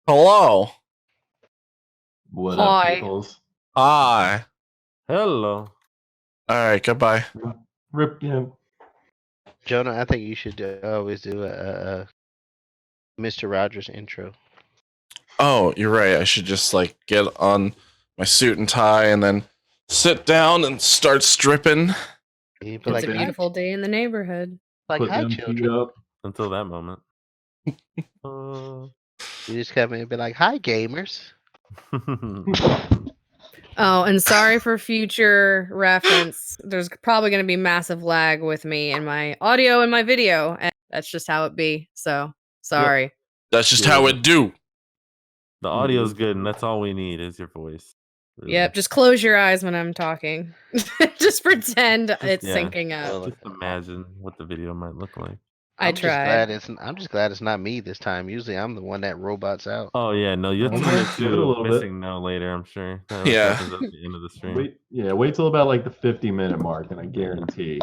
Hello. What up, Hi. peoples? Hi. Hello. All right, goodbye. Rip, yeah. Jonah, I think you should always do a Mr. Rogers intro. Oh, you're right. I should just get on my suit and tie and then sit down and start stripping. You It's a beautiful day in the neighborhood. Like, Put hi, them feet children. up. Until that moment. You just come in and be like, hi, gamers. Oh, and sorry for future reference. There's probably going to be massive lag with me in my audio and my video, and that's just how it be. So sorry. That's just Yeah. how it do. The audio's good, and that's all we need is your voice. Really. Yep. Just close your eyes when I'm talking. Just pretend it's yeah. syncing up. Just imagine what the video might look like. I tried. I'm just glad it's not me this time. Usually I'm the one that robots out. Oh yeah, no, you'll Okay, turn it give it a to little bit. missing no later, I'm sure. That Yeah. happens at the end of the stream. Wait till about the 50-minute mark, and I guarantee.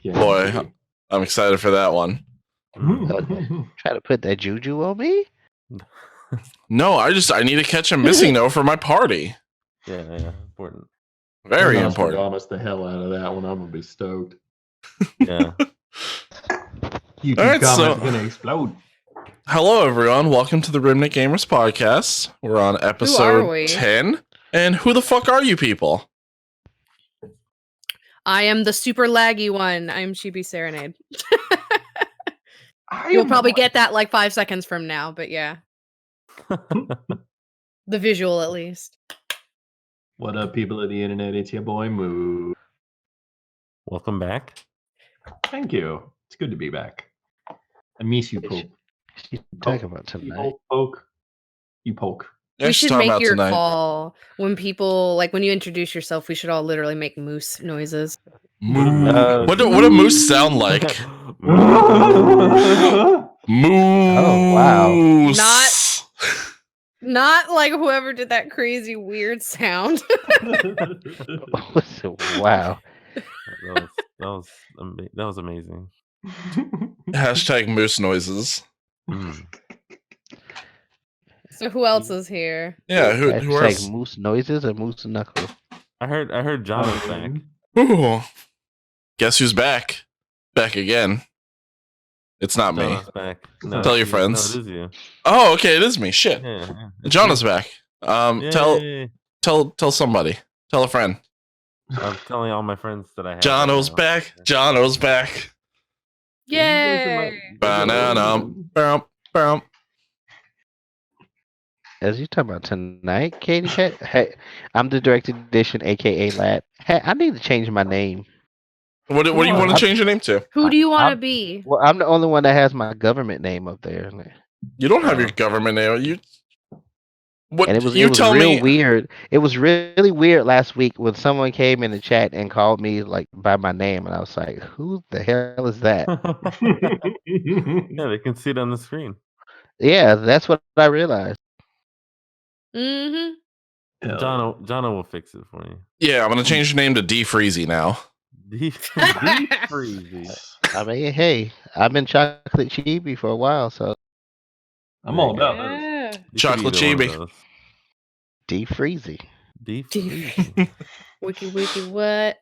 Boy, I'm excited for that one. Try to put that juju on me? No, I need to catch a missing no for my party. Yeah, important. Very important. Promise the hell out of that one. I'm gonna be stoked. Yeah. YouTube All right, comments are gonna explode. Hello, everyone. Welcome to the Remnant Gamers podcast. We're on episode 10. And who the fuck are you people? I am the super laggy one. I'm Chibi Serenade. You'll probably get that 5 seconds from now, but yeah. The visual, at least. What up, people of the internet? It's your boy Moo. Welcome back. Thank you. It's good to be back. I miss you, Poke. You talk about tonight. You poke. We should make your call when people when you introduce yourself. We should all literally make moose noises. Moo. What do moose sound like? Moose. Oh wow! Not like whoever did that crazy weird sound. Wow. That was amazing. Hashtag moose noises. So who else is here? Yeah, who else? Moose noises or moose knuckle? I heard John was back. Ooh. Guess who's back? Back again. It's not me. Back. No, Tell your friends. No, it is you. Oh, okay, it is me. Shit. Yeah. John is back. Tell somebody. Tell a friend. I'm telling all my friends that I have. Jono's back. Jono's back. Yay! As you talking about tonight, Katie Cat? Hey, I'm the directed edition, aka Lad. Hey, I need to change my name. What do you want to change your name to? Who do you want to be? Well, I'm the only one that has my government name up there. You don't have your government name. What? And it was real weird. It was really weird last week when someone came in the chat and called me by my name, and I was like, "Who the hell is that?" Yeah, they can see it on the screen. Yeah, that's what I realized. Jono will fix it for you. Yeah, I'm gonna change your name to D Freezy now. D Freezy. I mean, hey, I've been chocolate chibi for a while, so I'm all about that. Chocolate chibi. D Freezy. D Freezy. Wiki what?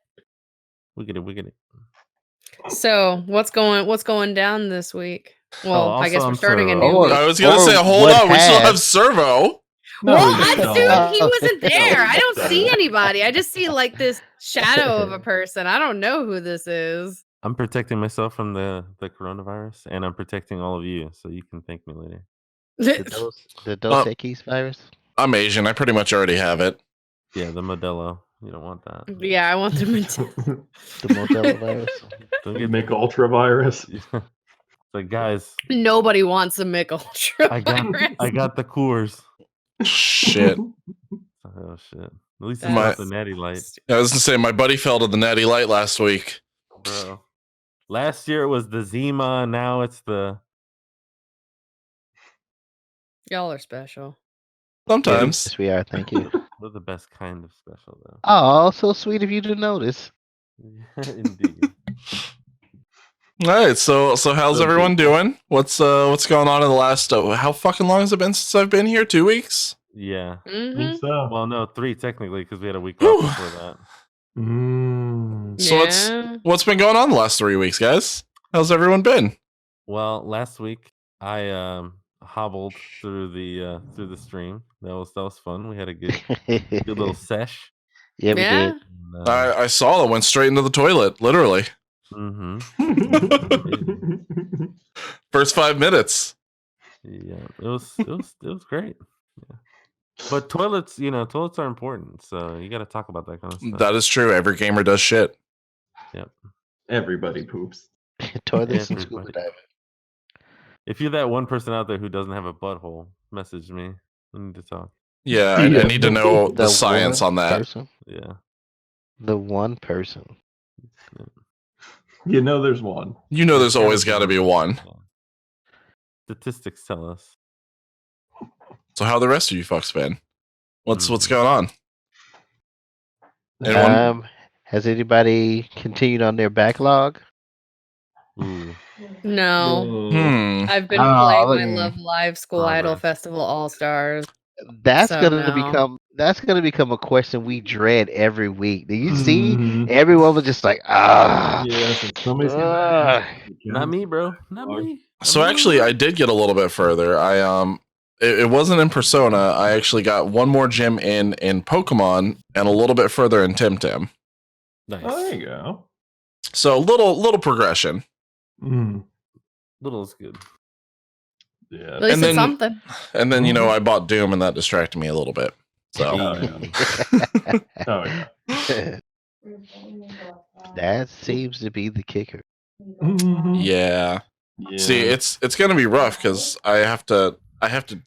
Wicked. So what's going down this week? Well, I guess we're starting a new week. I was gonna say, hold on, we still have Servo. I assumed he wasn't there. I don't see anybody. I just see this shadow of a person. I don't know who this is. I'm protecting myself from the coronavirus, and I'm protecting all of you, so you can thank me later. The Dos Equis virus? I'm Asian. I pretty much already have it. Yeah, the Modelo. You don't want that. Yeah, I want the Modelo. The Modelo virus. Don't get Mick Ultra virus. Like, guys. Nobody wants a Mick Ultra virus. I got the Coors. Shit. Oh, shit. At least it's not the Natty Light. I was going to say, my buddy fell to the Natty Light last week. Bro. Last year it was the Zima. Now it's the... Y'all are special. Sometimes. Yes, we are. Thank you. We're the best kind of special, though. Oh, so sweet of you to notice. Indeed. All right, so how's So everyone beautiful. doing? What's going on in the last? How fucking long has it been since I've been here? 2 weeks. Yeah. I think Mhm. so. Well, no, 3 technically because we had a week Whew. off before that. So Yeah. what's been going on the last 3 weeks, guys? How's everyone been? Well, last week I hobbled through the stream. That was fun. We had a good little sesh. Yeah, we did. Yeah. And, I saw it went straight into the toilet, literally. mm-hmm. First 5 minutes. Yeah, it was great. Yeah. But toilets are important, so you got to talk about that kind of stuff. That is true. Every gamer does shit. Yep. Everybody poops. Toilets and scuba Everybody. diving. If you're that one person out there who doesn't have a butthole, message me. We need to talk. Yeah, I Yeah. need to know the science one on that. person. Yeah. The one person. You know, there's one. You know, there's gotta always got to be one. Yeah. Statistics tell us. So how the rest of you fucks been? What's Mhm. going on? Anyone? Has anybody continued on their backlog? Ooh. No. I've been Oh, playing look my at you. Love Live School Idol Progress. Festival All Stars. That's So, gonna no. become a question we dread every week. Do you see? Mhm. Everyone was just like, Yes, and somebody's ah. Not me, bro. Not me. So actually, I did get a little bit further. It wasn't in Persona. I actually got one more gym in Pokemon and a little bit further in Tim. Nice. Oh, there you go. So little progression. Mm. Little is good. Yeah. At least And it's then- something. And then, I bought Doom and that distracted me a little bit. So Oh, yeah. That seems to be the kicker. Mhm. yeah. Yeah. See, it's going to be rough because I have to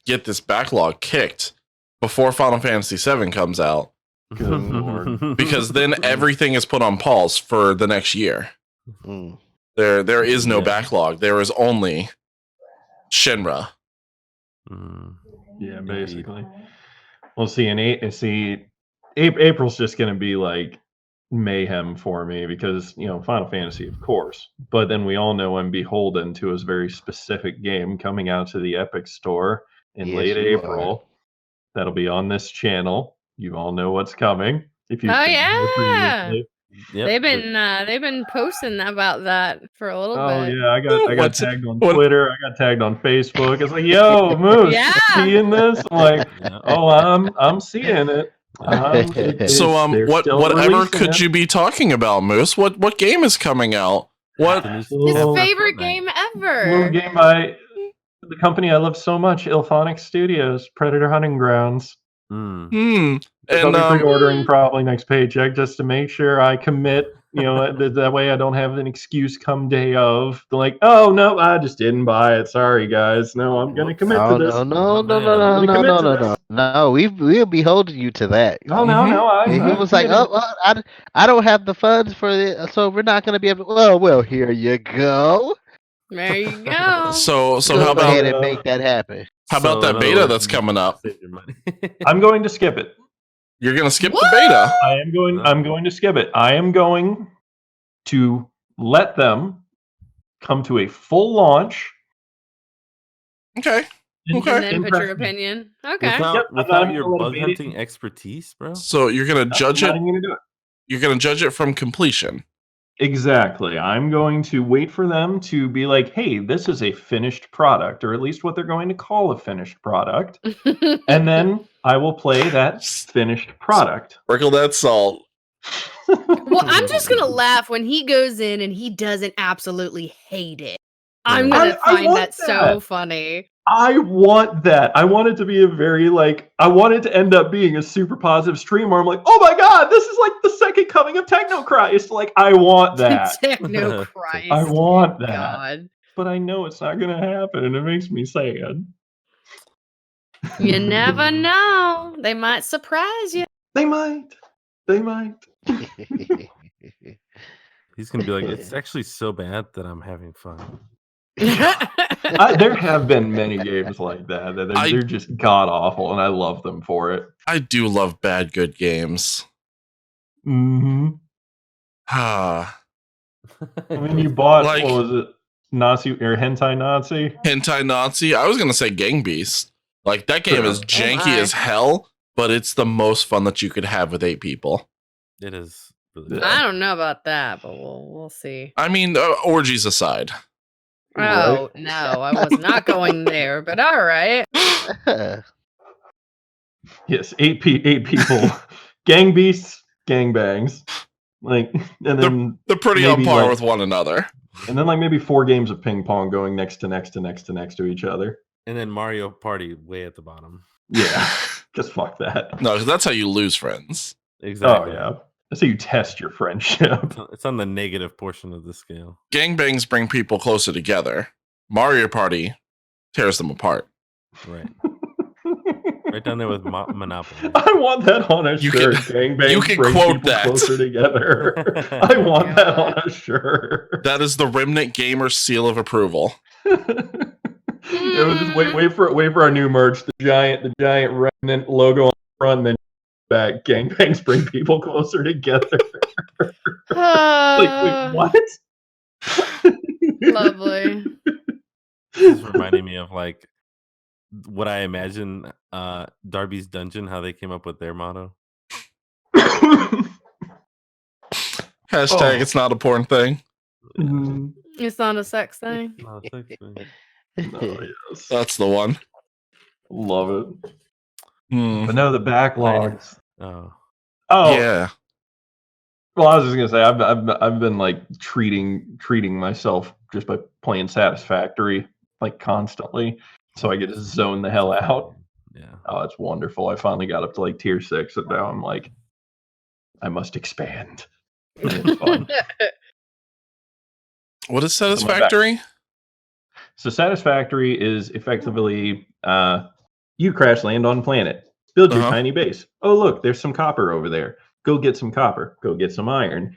get this backlog kicked before Final Fantasy VII comes out, Good lord. because then everything is put on pause for the next year. Mm. There is no Yeah. backlog. There is only Shinra. Mm. Yeah, Indeed. basically. Well, see, April's just going to be like mayhem for me because, Final Fantasy, of course. But then we all know I'm beholden to a very specific game coming out to the Epic Store in Yes, late you April. That'll be on this channel. You all know what's coming. If you've Oh, been here yeah. previously. Yep. They've been posting about that for a little Oh bit. yeah, I got What's- tagged on what- Twitter. I got tagged on Facebook. It's like, yo, Moose, Yeah. seeing this? I'm like, Yeah. oh, I'm seeing it. So They're still whatever releasing could it. you be talking about, Moose? What game is coming out? What? The new His Well, favorite Fortnite. game Little ever. game by the company I love so much, Ilphonic Studios, Predator Hunting Grounds. Mm. Which I'll And be pre-ordering probably next paycheck just to make sure I commit. That way I don't have an excuse come day of. They're like, oh no, I just didn't buy it. Sorry guys. No, I'm gonna commit to this. No. We'll be holding you to that. No, no. If he was like, I don't have the funds for it, so we're not going to be able to. Well, here you go. There you go. so Go how ahead about and make that happen. how about So, that in other beta words, that's you coming up? save your money. I'm going to skip it. You're gonna skip What? the beta. I am going. I'm going to skip it. I am going to let them come to a full launch. Okay. and- Okay. And then put impress your me. opinion. Okay. Yep, I'm not Without even your gonna let bug it beat it. hunting expertise, bro. So you're gonna judge I'm it. not even gonna do it. You're gonna judge it from completion. Exactly. I'm going to wait for them to be like, hey, this is a finished product, or at least what they're going to call a finished product. And then I will play that finished product. Sprinkle that salt. Well, I'm just gonna laugh when he goes in and he doesn't absolutely hate it. I'm gonna I find want that so that. funny. I want that. I want it to be I want it to end up being a super positive stream where I'm like, oh my god, this is like the second coming of Techno Christ. Like, I want that. Techno Christ. I want that. God. But I know it's not going to happen, and it makes me sad. You never know. They might surprise you. They might. He's gonna be like, it's actually so bad that I'm having fun. There have been many games like that. They're just god awful, and I love them for it. I do love bad good games. Mm-hmm. Ah. I mean, you bought Like- what was it, Nazi or Hentai Nazi? Hentai Nazi. I was gonna say Gang Beast. Like that game True. is janky my. as hell, but it's the most fun that you could have with 8 people. It is really Yeah. I don't know about that, but we'll see. I mean, orgies aside. Oh no, I was not going there, but all right. Yes, eight people, gang beasts, gang bangs, like, and then They're pretty on maybe, par like- with one another. and then like maybe 4 games of ping pong going next to each other. And then Mario Party way at the bottom. Yeah, just fuck that. No, because that's how you lose friends. Exactly. Oh yeah, that's how you test your friendship. It's on the negative portion of the scale. Gangbangs bring people closer together. Mario Party tears them apart. Right. Right down there with Monopoly. I want that on a You shirt. can- Gangbang you can bring quote people that. closer together. I want that on a shirt. That is the Remnant Gamer seal of approval. It was just wait for our new merch. The giant Remnant logo on the front, and then back. Gangbangs bring people closer together. Like, wait, what? Lovely. This is reminding me of like what I imagine Darby's Dungeon, how they came up with their motto. Hashtag Oh. it's not a porn thing. Mm, It's not a sex thing. No, sex thing. oh, yes. That's the one. Love it. Hmm. But no, the backlogs. Oh. Oh, Yeah. well, I was just gonna say I've been like treating myself just by playing Satisfactory like constantly, so I get to zone the hell out. Yeah. Oh, it's wonderful. I finally got up to like tier 6, and now I'm like, I must expand. And it's fun. What is my back. Satisfactory? So Satisfactory is effectively you crash land on planet, build your Uh-huh. tiny base. Oh look, there's some copper over there. Go get some copper. Go get some iron.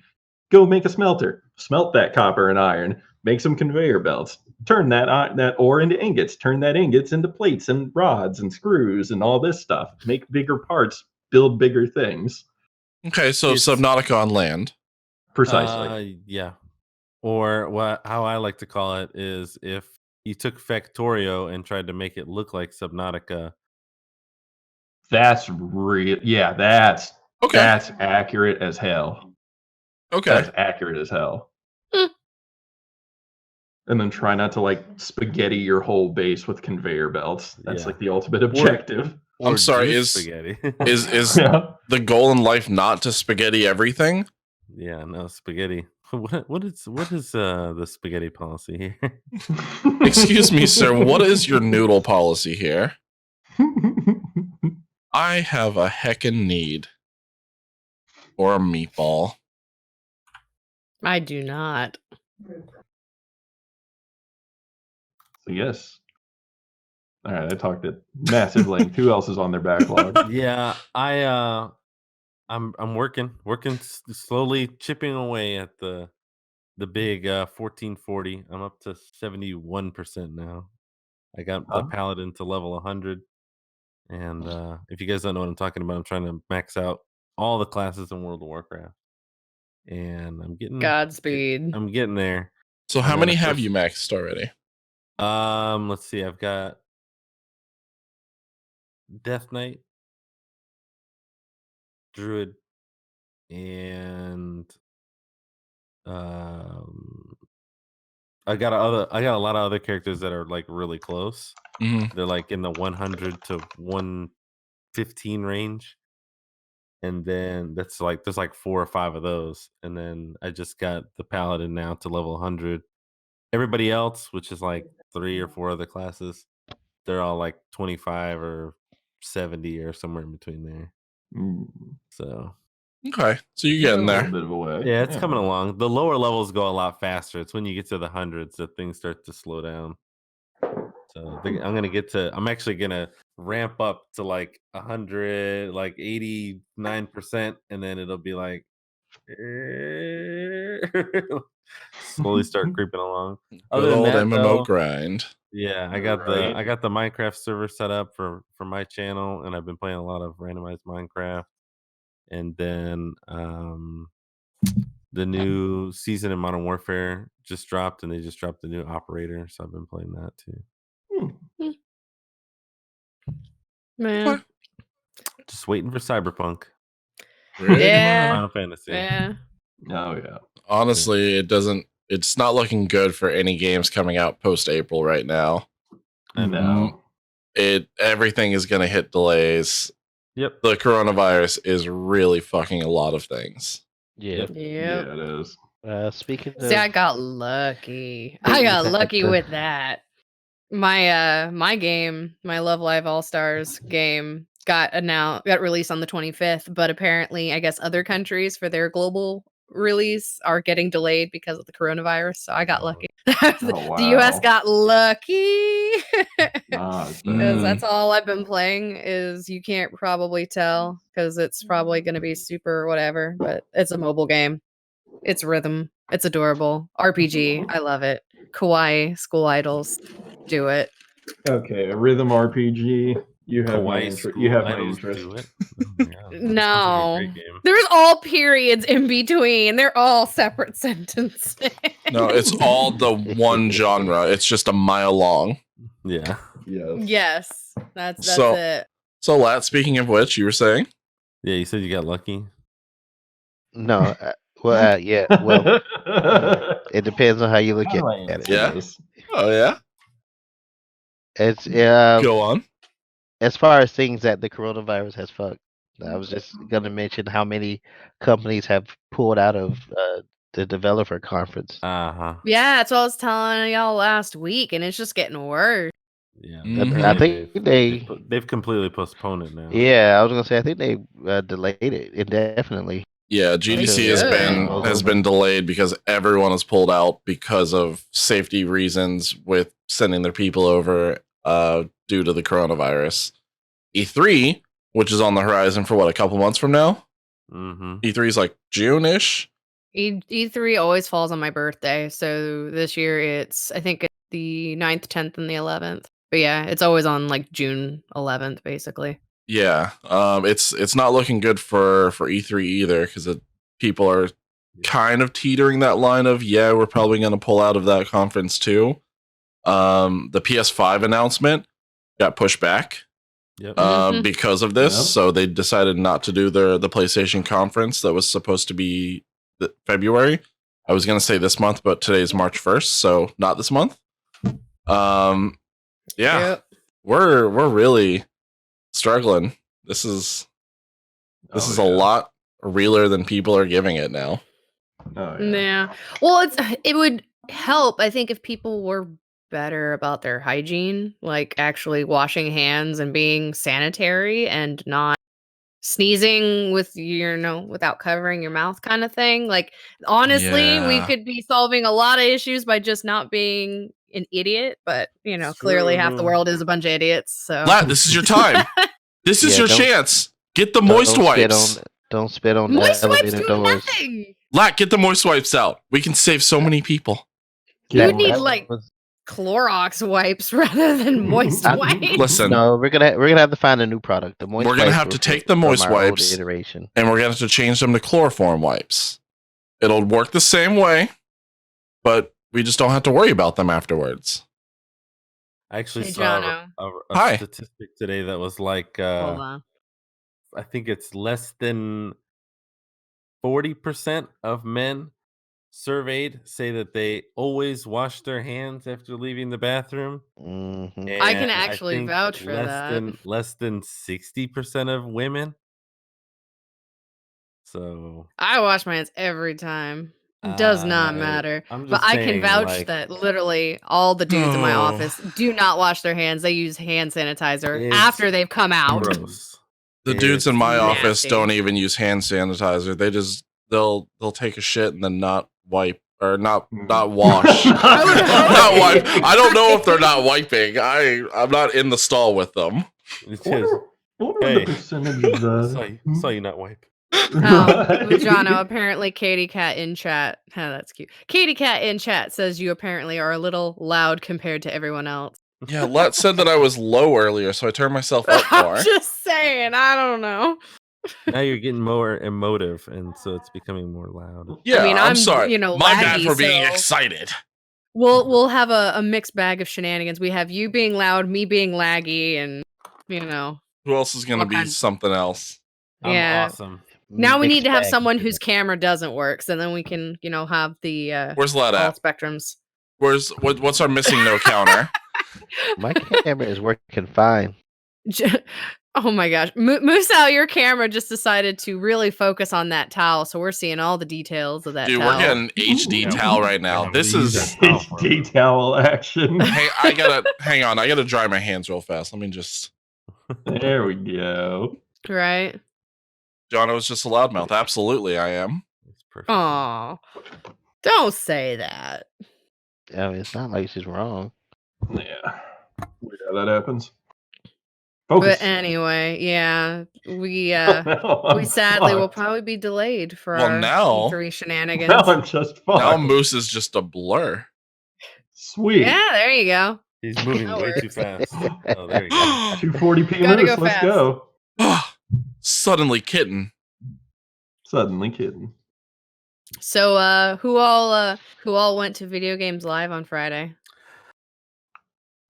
Go make a smelter. Smelt that copper and iron. Make some conveyor belts. Turn that ore into ingots. Turn that ingots into plates and rods and screws and all this stuff. Make bigger parts. Build bigger things. Okay, so It's- Subnautica on land. Precisely. Yeah. Or how I like to call it is if you took Factorio and tried to make it look like Subnautica. That's real. Yeah, that's Okay. that's accurate as hell. Okay. That's accurate as hell. Hmm. And then try not to like spaghetti your whole base with conveyor belts. That's Yeah. like the ultimate objective. I'm Or sorry, do is- spaghetti? Is Yeah. the goal in life not to spaghetti everything? Yeah, no spaghetti. What is the spaghetti policy here? Excuse me, sir. What is your noodle policy here? I have a heckin' need for a meatball. I do not. So yes. All right, I talked at massive length. Who else is on their backlog? Yeah, I'm working slowly chipping away at the big 1440. I'm up to 71% now. I got the Huh? paladin to level 100, and if you guys don't know what I'm talking about, I'm trying to max out all the classes in World of Warcraft, and I'm getting Godspeed. I'm getting there. So how And then, many of have course- you maxed already? Let's see. I've got Death Knight, Druid, and I got a lot of other characters that are like really close. hmm They're like in the 100 to 115 range. And then there's like 4 or 5 of those. And then I just got the paladin now to level 100. Everybody else, which is like 3 or 4 other classes, they're all like 25 or 70 or somewhere in between there. Mm, So Okay, so you're getting a there. little bit of a way. yeah, it's coming along. The lower levels go a lot faster. It's when you get to the hundreds that things start to slow down. So I'm actually gonna ramp up to like 100, like 89%, and then it'll be like slowly start creeping along. Other Good than old that, MMO though, grind. yeah, I got the Minecraft server set up for my channel, and I've been playing a lot of randomized Minecraft. And then The new season in Modern Warfare just dropped, and they just dropped the new operator. So I've been playing that too. Man. Just waiting for Cyberpunk. Pretty Yeah. much. Final Fantasy. Yeah. Oh yeah. Honestly, it's not looking good for any games coming out post April right now. No. Everything is going to hit delays. Yep. The coronavirus is really fucking a lot of things. Yeah. Yeah, it is. Speaking See, I of, got lucky. I got lucky with that. My game, my Love Live All Stars game got released on the 25th, but apparently I guess other countries for their global release are getting delayed because of the coronavirus. So I got lucky. Oh, The US wow. got lucky. Ah, Because that's all I've been playing is you can't probably tell because it's probably going to be super whatever, but it's a mobile game. It's rhythm. It's adorable. RPG. I love it. Kawaii school idols. Do it. okay, a rhythm RPG. You have my Kawaii interest. School You have my Idols interest. do it. Oh my God, that sounds like a No. great game. There's all periods in between. They're all separate sentences. No, it's all the one genre. It's just a mile long. Yeah. Yes. Yes. That's So- it. So, Lat, speaking of which, you were saying? Yeah, you said you got lucky. no, yeah, well, it depends on how you look How do I at it. answer Yeah. this? Oh, yeah? It's Go on. as far as things that the coronavirus has fucked. I was just gonna mention how many companies have pulled out of the developer conference. Uh-huh. Yeah, that's what I was telling y'all last week, and it's just getting worse. Yeah. Mhm. I think they've completely postponed it now. Yeah, I was gonna say I think they delayed it indefinitely. Yeah, GDC has should. been delayed because everyone has pulled out because of safety reasons with sending their people over due to the coronavirus. E3, which is on the horizon for a couple months from now. Mm-hmm. E3 is like June-ish. E3 always falls on my birthday, so this year I think it's the 9th, 10th, and the 11th. But yeah, it's always on like June 11th, basically. Yeah, it's not looking good for E3 either because people are kind of teetering that line of we're probably going to pull out of that conference too. The PS5 announcement got pushed back Yep. because of this, Yep. so they decided not to do the PlayStation conference that was supposed to be February. I was going to say this month, but today's March 1st, so not this month. Yeah, Yep. we're really struggling. This is a lot realer than people are giving it now. Oh, Yeah. Well, it would help, I think, if people were better about their hygiene, like actually washing hands and being sanitary and not sneezing with without covering your mouth kind of thing. Like, honestly, we Yeah. could be solving a lot of issues by just not being an idiot, but It's clearly half the true. world is a bunch of idiots. So Lat, this is your time. This is Yeah, your don't- chance. Get the moist wipes. Don't spit on moist wipes elevator do doors. nothing. Lat, get the moist wipes out. We can save so many people. You would Yeah. need like Clorox wipes rather than moist I- wipes. Listen, No, we're gonna have to find a new product. The moist We're gonna wipes have to were take the from moist our old wipes. iteration. and we're going to have to change them to chloroform wipes. It'll work the same way, but we just don't have to worry about them afterwards. I actually Hey, saw Jono. a Hi. statistic today that was like Hold on. I think it's less than 40% of men surveyed say that they always wash their hands after leaving the bathroom. Mhm. I can And actually think vouch for that. Less than 60% of women. So I wash my hands every time. It does not matter. I'm But just I can saying, vouch like, that literally all the dudes in my No. office do not wash their hands. They use hand sanitizer It's after they've come out. gross. The dudes in my It's office nasty. don't even use hand sanitizer. They just they'll take a shit and then not wipe or not wash. Not wipe. I don't know if they're not wiping. I'm not in the stall with them. It's I just, wonder what Hey. the percentage of the. saw you not wipe. Jono, apparently Katie Cat in chat. Oh, that's cute. Katie Cat in chat says you apparently are a little loud compared to everyone else. Yeah, Let said that I was low earlier, so I turned myself up more. I'm just saying, I don't know. Now you're getting more emotive, and so it's becoming more loud. Yeah, I mean, I'm I'm, sorry. My bad laggy, for being so excited. we'll have a mixed bag of shenanigans. We have you being loud, me being laggy, and Who else is going to all be kinds. something else? I'm Yeah. awesome. Now we need Mixed to have bag of someone whose goodness. camera doesn't work, so then we can, have the Where's Led all at? spectrums. What's our missing no counter? My camera is working fine. Oh my gosh, Musou, your camera just decided to really focus on that towel, so we're seeing all the details of that Dude, towel. we're getting HD Yeah, towel right now. yeah, This we use is. that. It's detail action. Hey, hang on. I gotta dry my hands real fast. Let me just. There we go. Right? John was just a loudmouth. Absolutely, I am. It's perfect. Oh, don't say that. I mean, it's not like she's wrong. Yeah. Weird how that happens. Focus. But anyway, yeah, we I'm sadly will fucked. probably be delayed for Well, our now- E3 shenanigans. Now I'm just fucked. Now Moose is just a blur. Sweet. Yeah, there you go. He's moving That way too works. fast. Oh, there we go. 240p Gotta Moose, go let's fast. go. Suddenly kitten. Suddenly kidding. So, who all went to Video Games Live on Friday?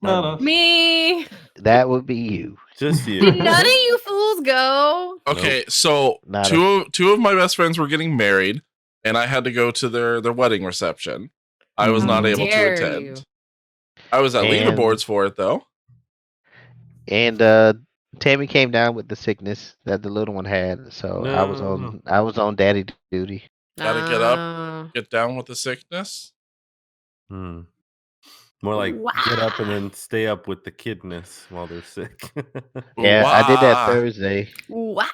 Not us. Me. That would be you. Just you. Did none of you fools go? Okay, so Not two of my best friends were getting married, and I had to go to their wedding reception. I was not How able to dare attend. you. I was at And- leaderboards for it though. And Tammy came down with the sickness that the little one had, so I was on daddy duty. Gotta get up. Ah. Get down with the sickness. Hmm. More like get up and then stay up with the kidness while they're sick. Yeah, I did that Wah. Thursday. Wow.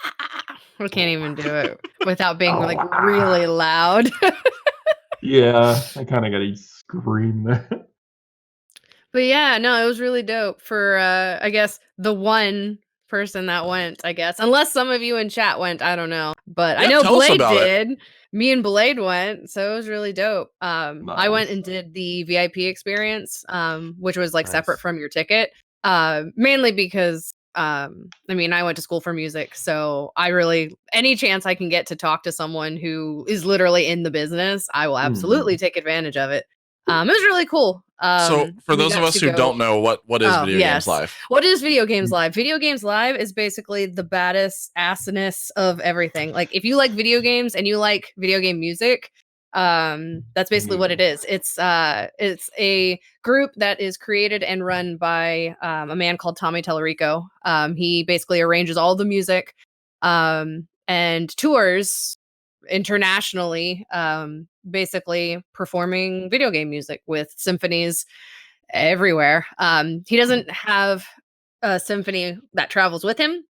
I can't even do it without being like really loud. Yeah, I kind of got to scream that. But yeah, no, it was really dope for I guess the one person that went, I guess. Unless some of you in chat went, I don't know. But I Yeah, know tell us Blade about it. did. Me and Blade went, so it was really dope. I went Nice. and did the VIP experience, which was like separate Nice. from your ticket. Mainly because I mean, I went to school for music, so I really any chance I can get to talk to someone who is literally in the business, I will absolutely take advantage of it. It was really cool. So for we those of got us to who go- don't know what is Oh, Video yes. Games Live. What is Video Games Live? Video Games Live is basically the baddest assiness of everything. Like if you like video games and you like video game music, that's basically what it is. It's a group that is created and run by a man called Tommy Tellerico. He basically arranges all the music and tours internationally, basically performing video game music with symphonies everywhere. He doesn't have a symphony that travels with him.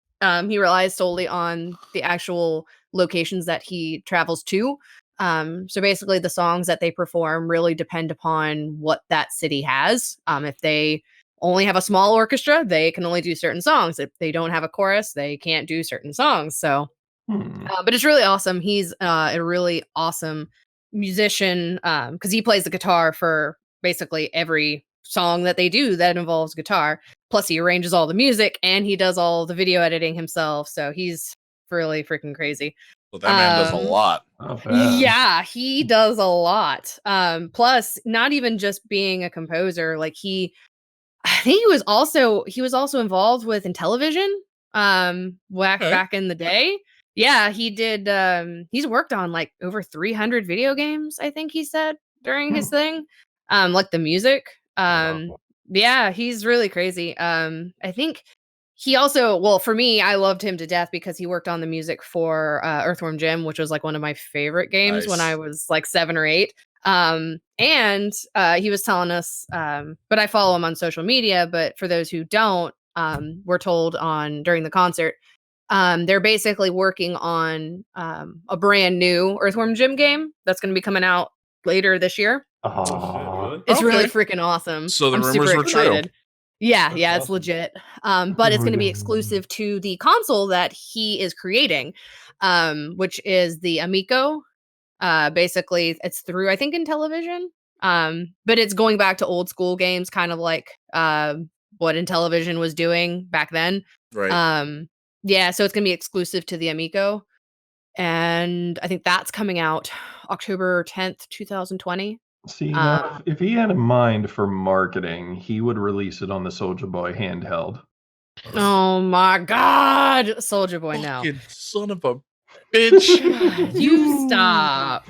He relies solely on the actual locations that he travels to. So basically, the songs that they perform really depend upon what that city has. If they only have a small orchestra, they can only do certain songs. If they don't have a chorus, they can't do certain songs. So but it's really awesome. He's a really awesome musician because he plays the guitar for basically every song that they do that involves guitar. Plus, he arranges all the music and he does all the video editing himself. So he's really freaking crazy. So that man does a lot. Not bad. Yeah, he does a lot. Plus, not even just being a composer, like I think he was also involved with Intellivision back in the day. Yeah, he did he's worked on like over 300 video games, I think he said during his thing. Like the music. Yeah, he's really crazy. I think he also, well, for me, I loved him to death because he worked on the music for Earthworm Jim, which was like one of my favorite games when I Nice. was like 7 or 8. And he was telling us, but I follow him on social media. But for those who don't, we're told during the concert, they're basically working on a brand new Earthworm Jim game that's going to be coming out later this year. Oh, It's really Okay. freaking awesome. So the I'm rumors super were true. excited. Yeah, That's yeah, it's awesome. legit. But it's going to be exclusive to the console that he is creating, which is the Amico. Basically, it's through I think Intellivision. But it's going back to old school games, kind of like what Intellivision was doing back then. Right. Yeah, so it's gonna be exclusive to the Amico, and I think that's coming out October 10th, 2020. See, Um, now if he had a mind for marketing, he would release it on the Soulja Boy handheld. Oh my God, Soldier Boy, no. Fucking son of a bitch. You stop.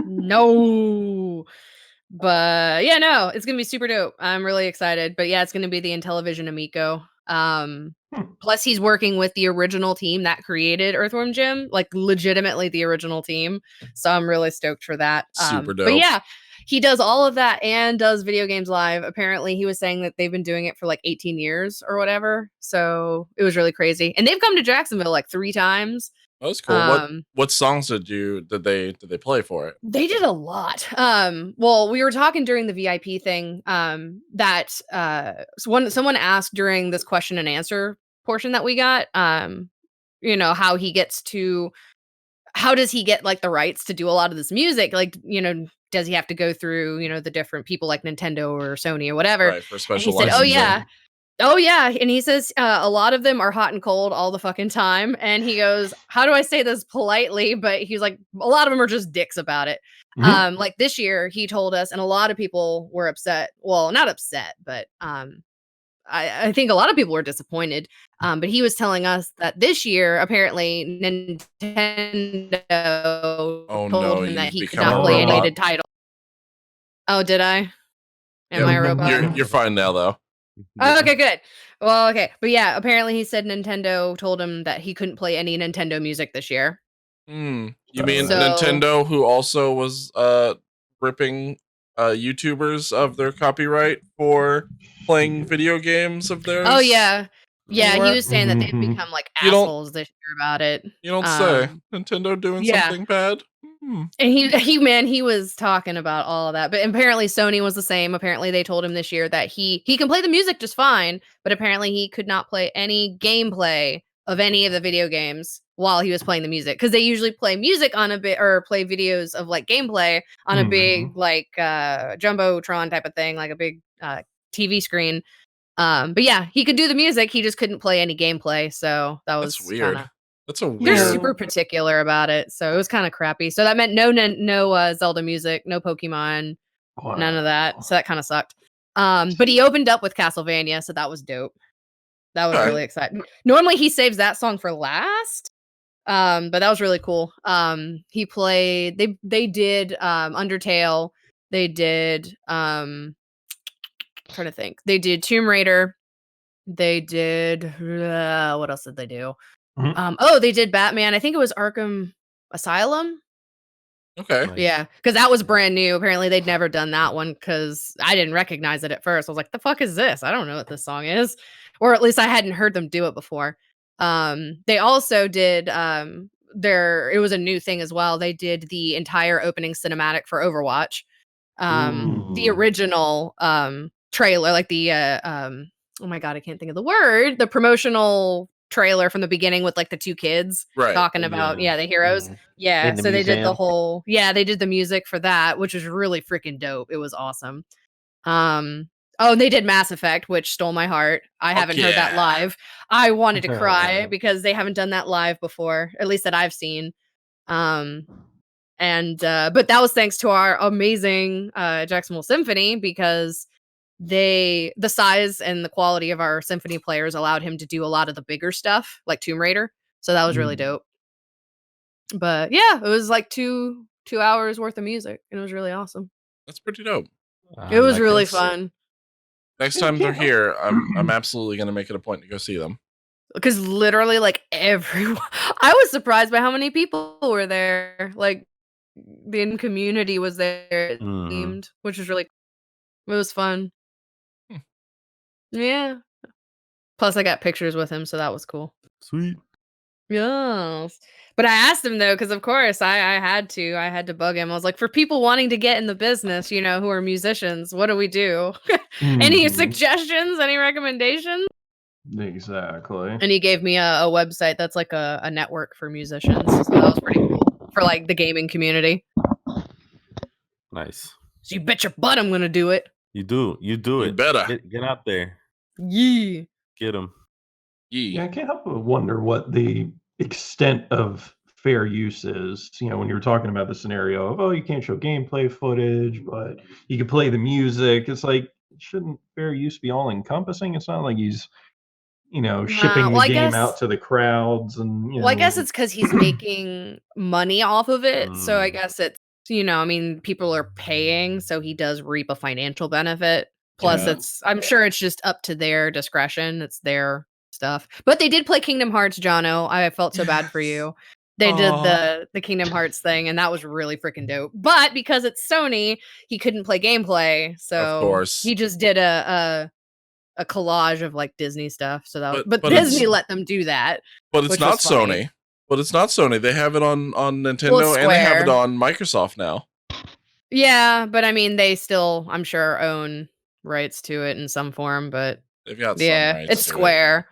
No. But yeah, no, it's gonna be super dope. I'm really excited. But yeah, it's gonna be the Intellivision Amico. Plus he's working with the original team that created Earthworm Jim, like legitimately the original team. So I'm really stoked for that. Super But dope. yeah, he does all of that and does video games live. Apparently, he was saying that they've been doing it for like 18 years or whatever. So it was really crazy. And they've come to Jacksonville like 3 times. That's cool. What songs did they play for it? They did a lot. Well, we were talking during the VIP thing, that someone asked during this question and answer portion that we got, how does he get like the rights to do a lot of this music? Like, does he have to go through, the different people like Nintendo or Sony or whatever? Right, for And special he said, licensing. Oh yeah, and he says a lot of them are hot and cold all the fucking time, and he goes, "How do I say this politely?" But he's like, a lot of them are just dicks about it. Mhm. Like this year, he told us, and a lot of people were upset. Well, not upset, but I think a lot of people were disappointed. But he was telling us that this year, apparently, Nintendo Oh told no, him that you've he could become not a play robot. animated title. Oh, did I? Am I a robot? You're fine now though. Oh, okay, good. Well, okay. But yeah, apparently he said Nintendo told him that he couldn't play any Nintendo music this year. You mean So- Nintendo, who also was ripping YouTubers of their copyright for playing video games of theirs? Oh yeah. Yeah, he Anywhere? was saying that they've Mhm. become like You don't- assholes this year about it. You don't say. Um, Nintendo doing yeah. something bad? And he was talking about all of that. But apparently Sony was the same. Apparently they told him this year that he can play the music just fine, but apparently he could not play any gameplay of any of the video games while he was playing the music, because they usually play music on a bit or play videos of like gameplay on a big like jumbotron type of thing, like a big TV screen. But yeah, he could do the music, he just couldn't play any gameplay, so that was That's weird. kinda, That's a they're weird. super particular about it, so it was kind of crappy. So that meant no Zelda music, no Pokemon, none of that. So that kind of sucked. But he opened up with Castlevania, so that was dope. That was Okay. really exciting. Normally he saves that song for last. But that was really cool. He played they did Undertale, they did trying to think. They did Tomb Raider, they did what else did they do? Mhm. They did Batman. I think it was Arkham Asylum. Okay. Nice. Yeah, because that was brand new. Apparently, they'd never done that one because I didn't recognize it at first. I was like, "The fuck is this? I don't know what this song is," or at least I hadn't heard them do it before. They also did it was a new thing as well. They did the entire opening cinematic for Overwatch. The Ooh. original trailer, like the oh my god, I can't think of the word. The promotional trailer from the beginning with like the 2 kids Right. talking about the heroes. Yeah, In the so they did the museum. whole they did the music for that, which was really freaking dope. It was awesome. And they did Mass Effect, which stole my heart. I haven't heard that yeah. live. I wanted to cry because they haven't done that live before, at least that I've seen. But that was thanks to our amazing Jacksonville Symphony, because the size and the quality of our symphony players allowed him to do a lot of the bigger stuff, like Tomb Raider. So that was really dope. But yeah, it was like 2 hours worth of music, and it was really awesome. That's pretty dope. It was like really this. fun. Next Yeah, time they're yeah. here, I'm absolutely gonna make it a point to go see them. Because literally, like, everyone, I was surprised by how many people were there. Like, the community was there, Mhm. themed, which was really, it was fun. Hmm. Yeah. Plus, I got pictures with him, so that was cool. Sweet. Yes. But I asked him though, because of course I had to bug him. I was like, for people wanting to get in the business, who are musicians, what do we do? Any Mhm. suggestions? Any recommendations? Exactly. And he gave me a website that's like a network for musicians. So that was pretty cool for like the gaming community. Nice. So you bet your butt I'm gonna do it. You do You it. better. Get out there. Yeah. Get them. Yeah, I can't help but wonder what the extent of fair use is. When you were talking about the scenario of, oh, you can't show gameplay footage, but you can play the music. It's like, shouldn't fair use be all encompassing? It's not like he's, shipping Well, the I game guess out to the crowds and, Well, I guess it's because he's making money off of it. So I Mm. guess it's, I mean, people are paying, so he does reap a financial benefit. Plus, Yeah. I'm sure it's just up to their discretion. It's their stuff. But they did play Kingdom Hearts, Jono. I felt so bad for you. They did the Kingdom Hearts thing, and that was really freaking dope. But because it's Sony, he couldn't play gameplay, so course. he just did a collage of like Disney stuff. So that, but But it's- Disney let them do that. But it's which not was funny. Sony. But it's not Sony. They have it on Nintendo Well, and they have it Square. on Microsoft now. Yeah, but I mean, they still, I'm sure, own rights to it in some form. But They've got yeah, some rights it's to it. Square.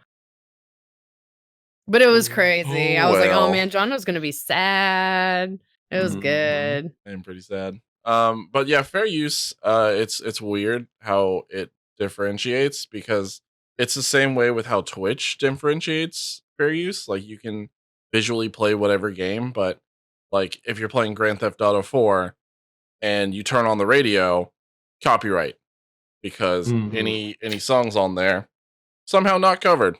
But it was crazy. Oh, I was like, oh well. man, John was gonna be sad. It was Mhm. good. I'm pretty sad. But yeah, fair use. It's weird how it differentiates because it's the same way with how Twitch differentiates fair use. Like you can visually play whatever game, but like if you're playing Grand Theft Auto 4 and you turn on the radio, copyright because Mhm. any songs on there somehow not covered.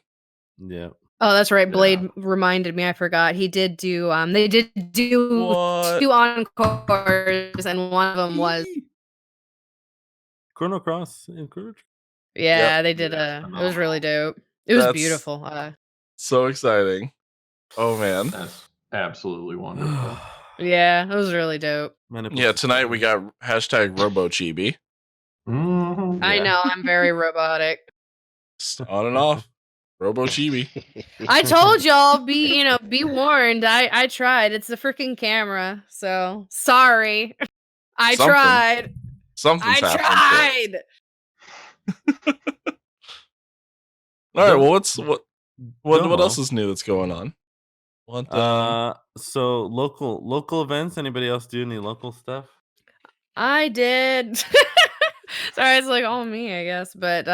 Yeah. Oh, that's right. Yeah. Blade reminded me. I forgot. He did do. They did do What? 2 encores, and one of them was. Chrono Cross encouraged. Yeah, they did Yeah, It was really dope. It was That's- beautiful. So exciting. Oh man. That's absolutely wonderful. Yeah, it was really dope. Yeah, tonight we got hashtag RoboChibi. Mhm, I yeah. know. I'm very robotic. On and off. RoboChibi. I told y'all, be warned. I tried. It's the freaking camera. So sorry. I Something. tried. Something's I happening. tried. All right, well what Domo. else is new that's going on? What So local events. Anybody else do any local stuff? I did. Sorry, it's like all me, I guess. But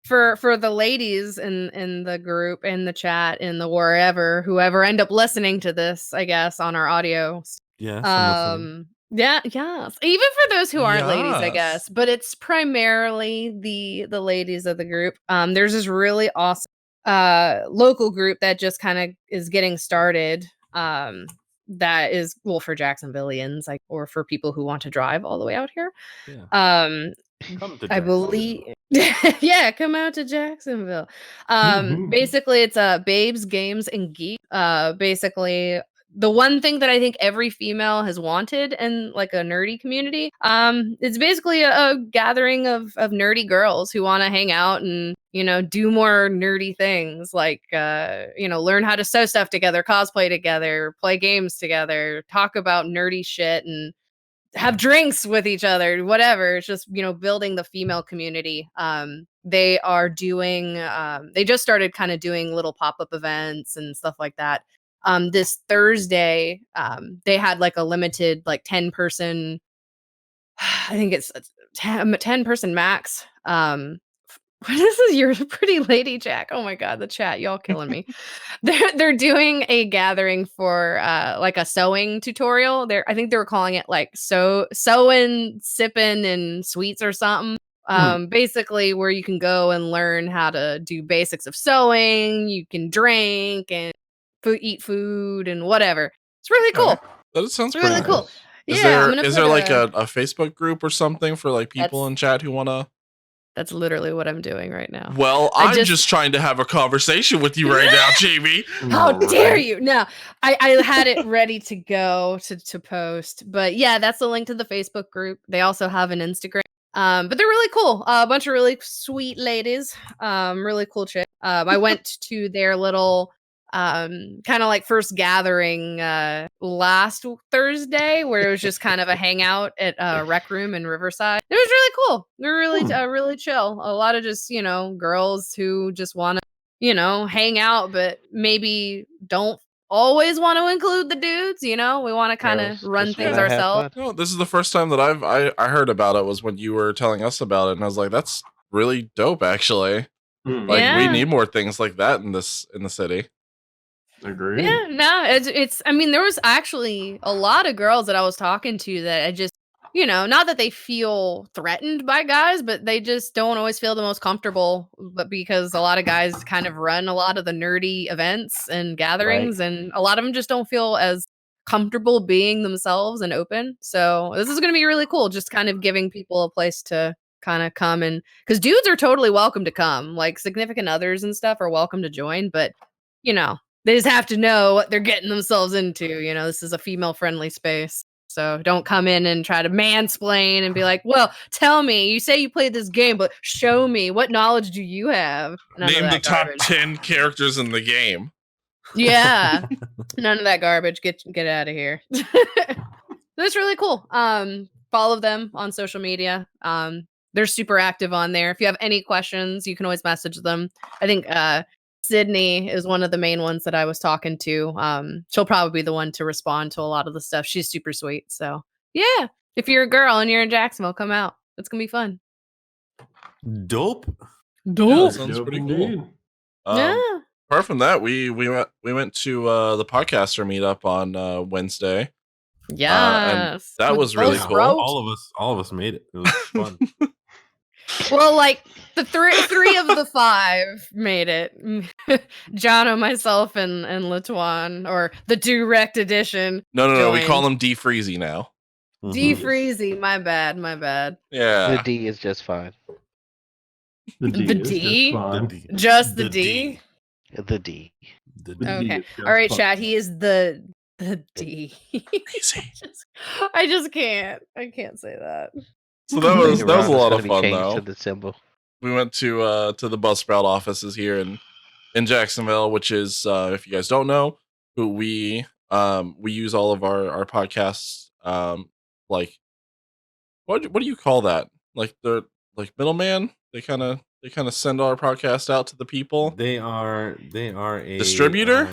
for the ladies in the group, in the chat, in the wherever, whoever end up listening to this, I guess, on our audio. Yes, I'm listening. Yeah, yes. Even for those who aren't ladies, I Yes. guess. But it's primarily the ladies of the group. There's this really awesome local group that just kind of is getting started. That is for Jacksonvillians, like, or for people who want to drive all the way out here. Yeah. Come to I believe yeah, come out to Jacksonville. Basically it's Babes, Games, and Geek. Basically the one thing that I think every female has wanted in like a nerdy community. It's basically a gathering of nerdy girls who want to hang out and do more nerdy things, like learn how to sew stuff together, cosplay together, play games together, talk about nerdy shit, and have drinks with each other, whatever. It's just, building the female community. They are doing, they just started kind of doing little pop-up events and stuff like that. This Thursday, they had like a limited, like 10 person, I think it's 10 person max. This is your pretty lady, Jack. Oh my God, the chat, y'all killing me. They're doing a gathering for like a sewing tutorial. I think they were calling it like sewing, sipping, and sweets or something. Basically where you can go and learn how to do basics of sewing. You can drink and eat food and whatever. It's really cool. That sounds It's really pretty cool. Is Yeah, there like a Facebook group or something for like people in chat who wanna? That's literally what I'm doing right now. Well, I'm just trying to have a conversation with you right now, Jamie. How dare you? No, I had it ready to go to post, but yeah, that's the link to the Facebook group. They also have an Instagram. But they're really cool. A bunch of really sweet ladies. Really cool chick. I went to their little kind of like first gathering last Thursday, where it was just kind of a hangout at Rec Room in Riverside. It was really cool. They're really really chill. A lot of just girls who just want to hang out, but maybe don't always want to include the dudes. We want to kind of run things ourselves. No, this is the first time that I heard about it was when you were telling us about it, and I was like, that's really dope, actually. Like we Yeah. need more things like that in the city. Agreed. Yeah, no, it's I mean, there was actually a lot of girls that I was talking to that I just, not that they feel threatened by guys, but they just don't always feel the most comfortable, but because a lot of guys kind of run a lot of the nerdy events and gatherings, and a lot of them just don't feel as comfortable being themselves and open. So this is going to be really cool, just kind of giving people a place to kind of come, and because dudes are totally welcome to come, like significant others and stuff are welcome to join, but they just have to know what they're getting themselves into. This is a female-friendly space. So don't come in and try to mansplain and be like, well, tell me, you say you played this game, but show me, what knowledge do you have? None of Name the that top garbage. 10 characters in the game. Yeah. None of that garbage. Get out of here. That's really cool. Follow them on social media. They're super active on there. If you have any questions, you can always message them. I think Sydney is one of the main ones that I was talking to. She'll probably be the one to respond to a lot of the stuff. She's super sweet. So yeah, if you're a girl and you're in Jacksonville, come out. It's gonna be fun. Dope. Yeah, sounds Dope pretty indeed. cool. Yeah. Apart from that, we went to the podcaster meetup on Wednesday. Yes. that With was really Ghost cool. Rope. All of us made it. It was fun. Well, like the three of the five made it. Jono, myself, and Latuan, or the direct edition. No, we joined. call him D Freezy now. D Freezy. My bad. Yeah. The D is just fine. The D The is D? just fine. D. Just the D? The D. The The D. D Okay. is just All right, fine. chat. He is the D. Easy. I just can't. I can't say that. So that was Later on, a it's lot gonna of be fun changed though. to the symbol. We went to the Buzzsprout offices here in Jacksonville, which is if you guys don't know, who we use all of our podcasts like what do you call that? Like the middleman? They kind of send our podcast out to the people. They are a Distributor?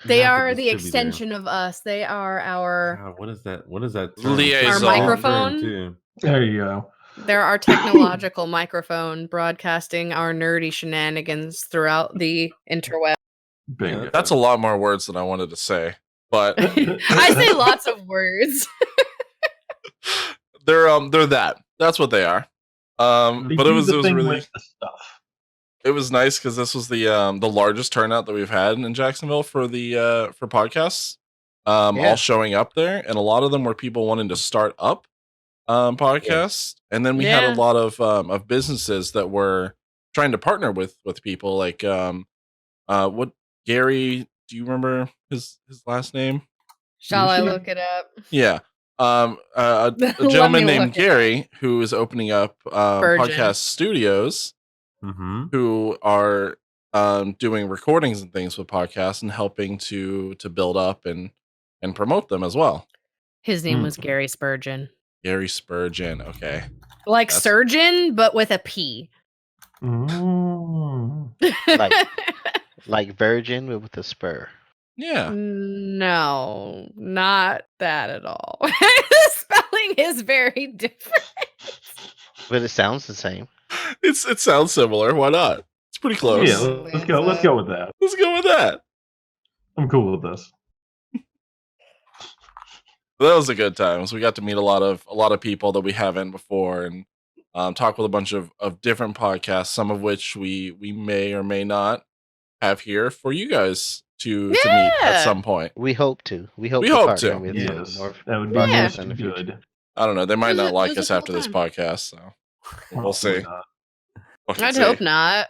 They not are the distributor. extension of us. They are our God, what is that? What is that term? Liaison. Our It's a long term, microphone? too. There you go. They're our technological microphone broadcasting our nerdy shenanigans throughout the interweb. Bingo. That's a lot more words than I wanted to say, but I say lots of words. they're that. That's what they are. They But do it was the thing really with the stuff. it was nice because this was the largest turnout that we've had in Jacksonville for the for podcasts. All showing up there, and a lot of them were people wanting to start up podcasts, and then we had a lot of businesses that were trying to partner with people like what Gary, do you remember his last name? Shall I Lucy? look it up? Yeah. A Let gentleman me named look it Gary who is opening up Virgin. podcast studios Mm-hmm. who are doing recordings and things with podcasts and helping to build up and promote them as well. His name was Gary Spurgeon. Gary Spurgeon. Okay. Like That's- surgeon, but with a P. Mm. Like virgin but with a spur. Yeah. No, not that at all. The spelling is very different. But it sounds the same. It sounds similar. Why not? It's pretty close. Yeah, let's go. Let's go with that. Let's go with that. I'm cool with this. That was a good time. So we got to meet a lot of people that we haven't before, and talk with a bunch of different podcasts, some of which we may or may not have here for you guys to meet at some point. We hope to. We hope hope partner to. with Yes, more that would be Yeah. most in the future. good. I don't know. They might Those not are- like those us are after this full-time. podcast, so we'll Hopefully see. not. Fucking I'd see. hope not.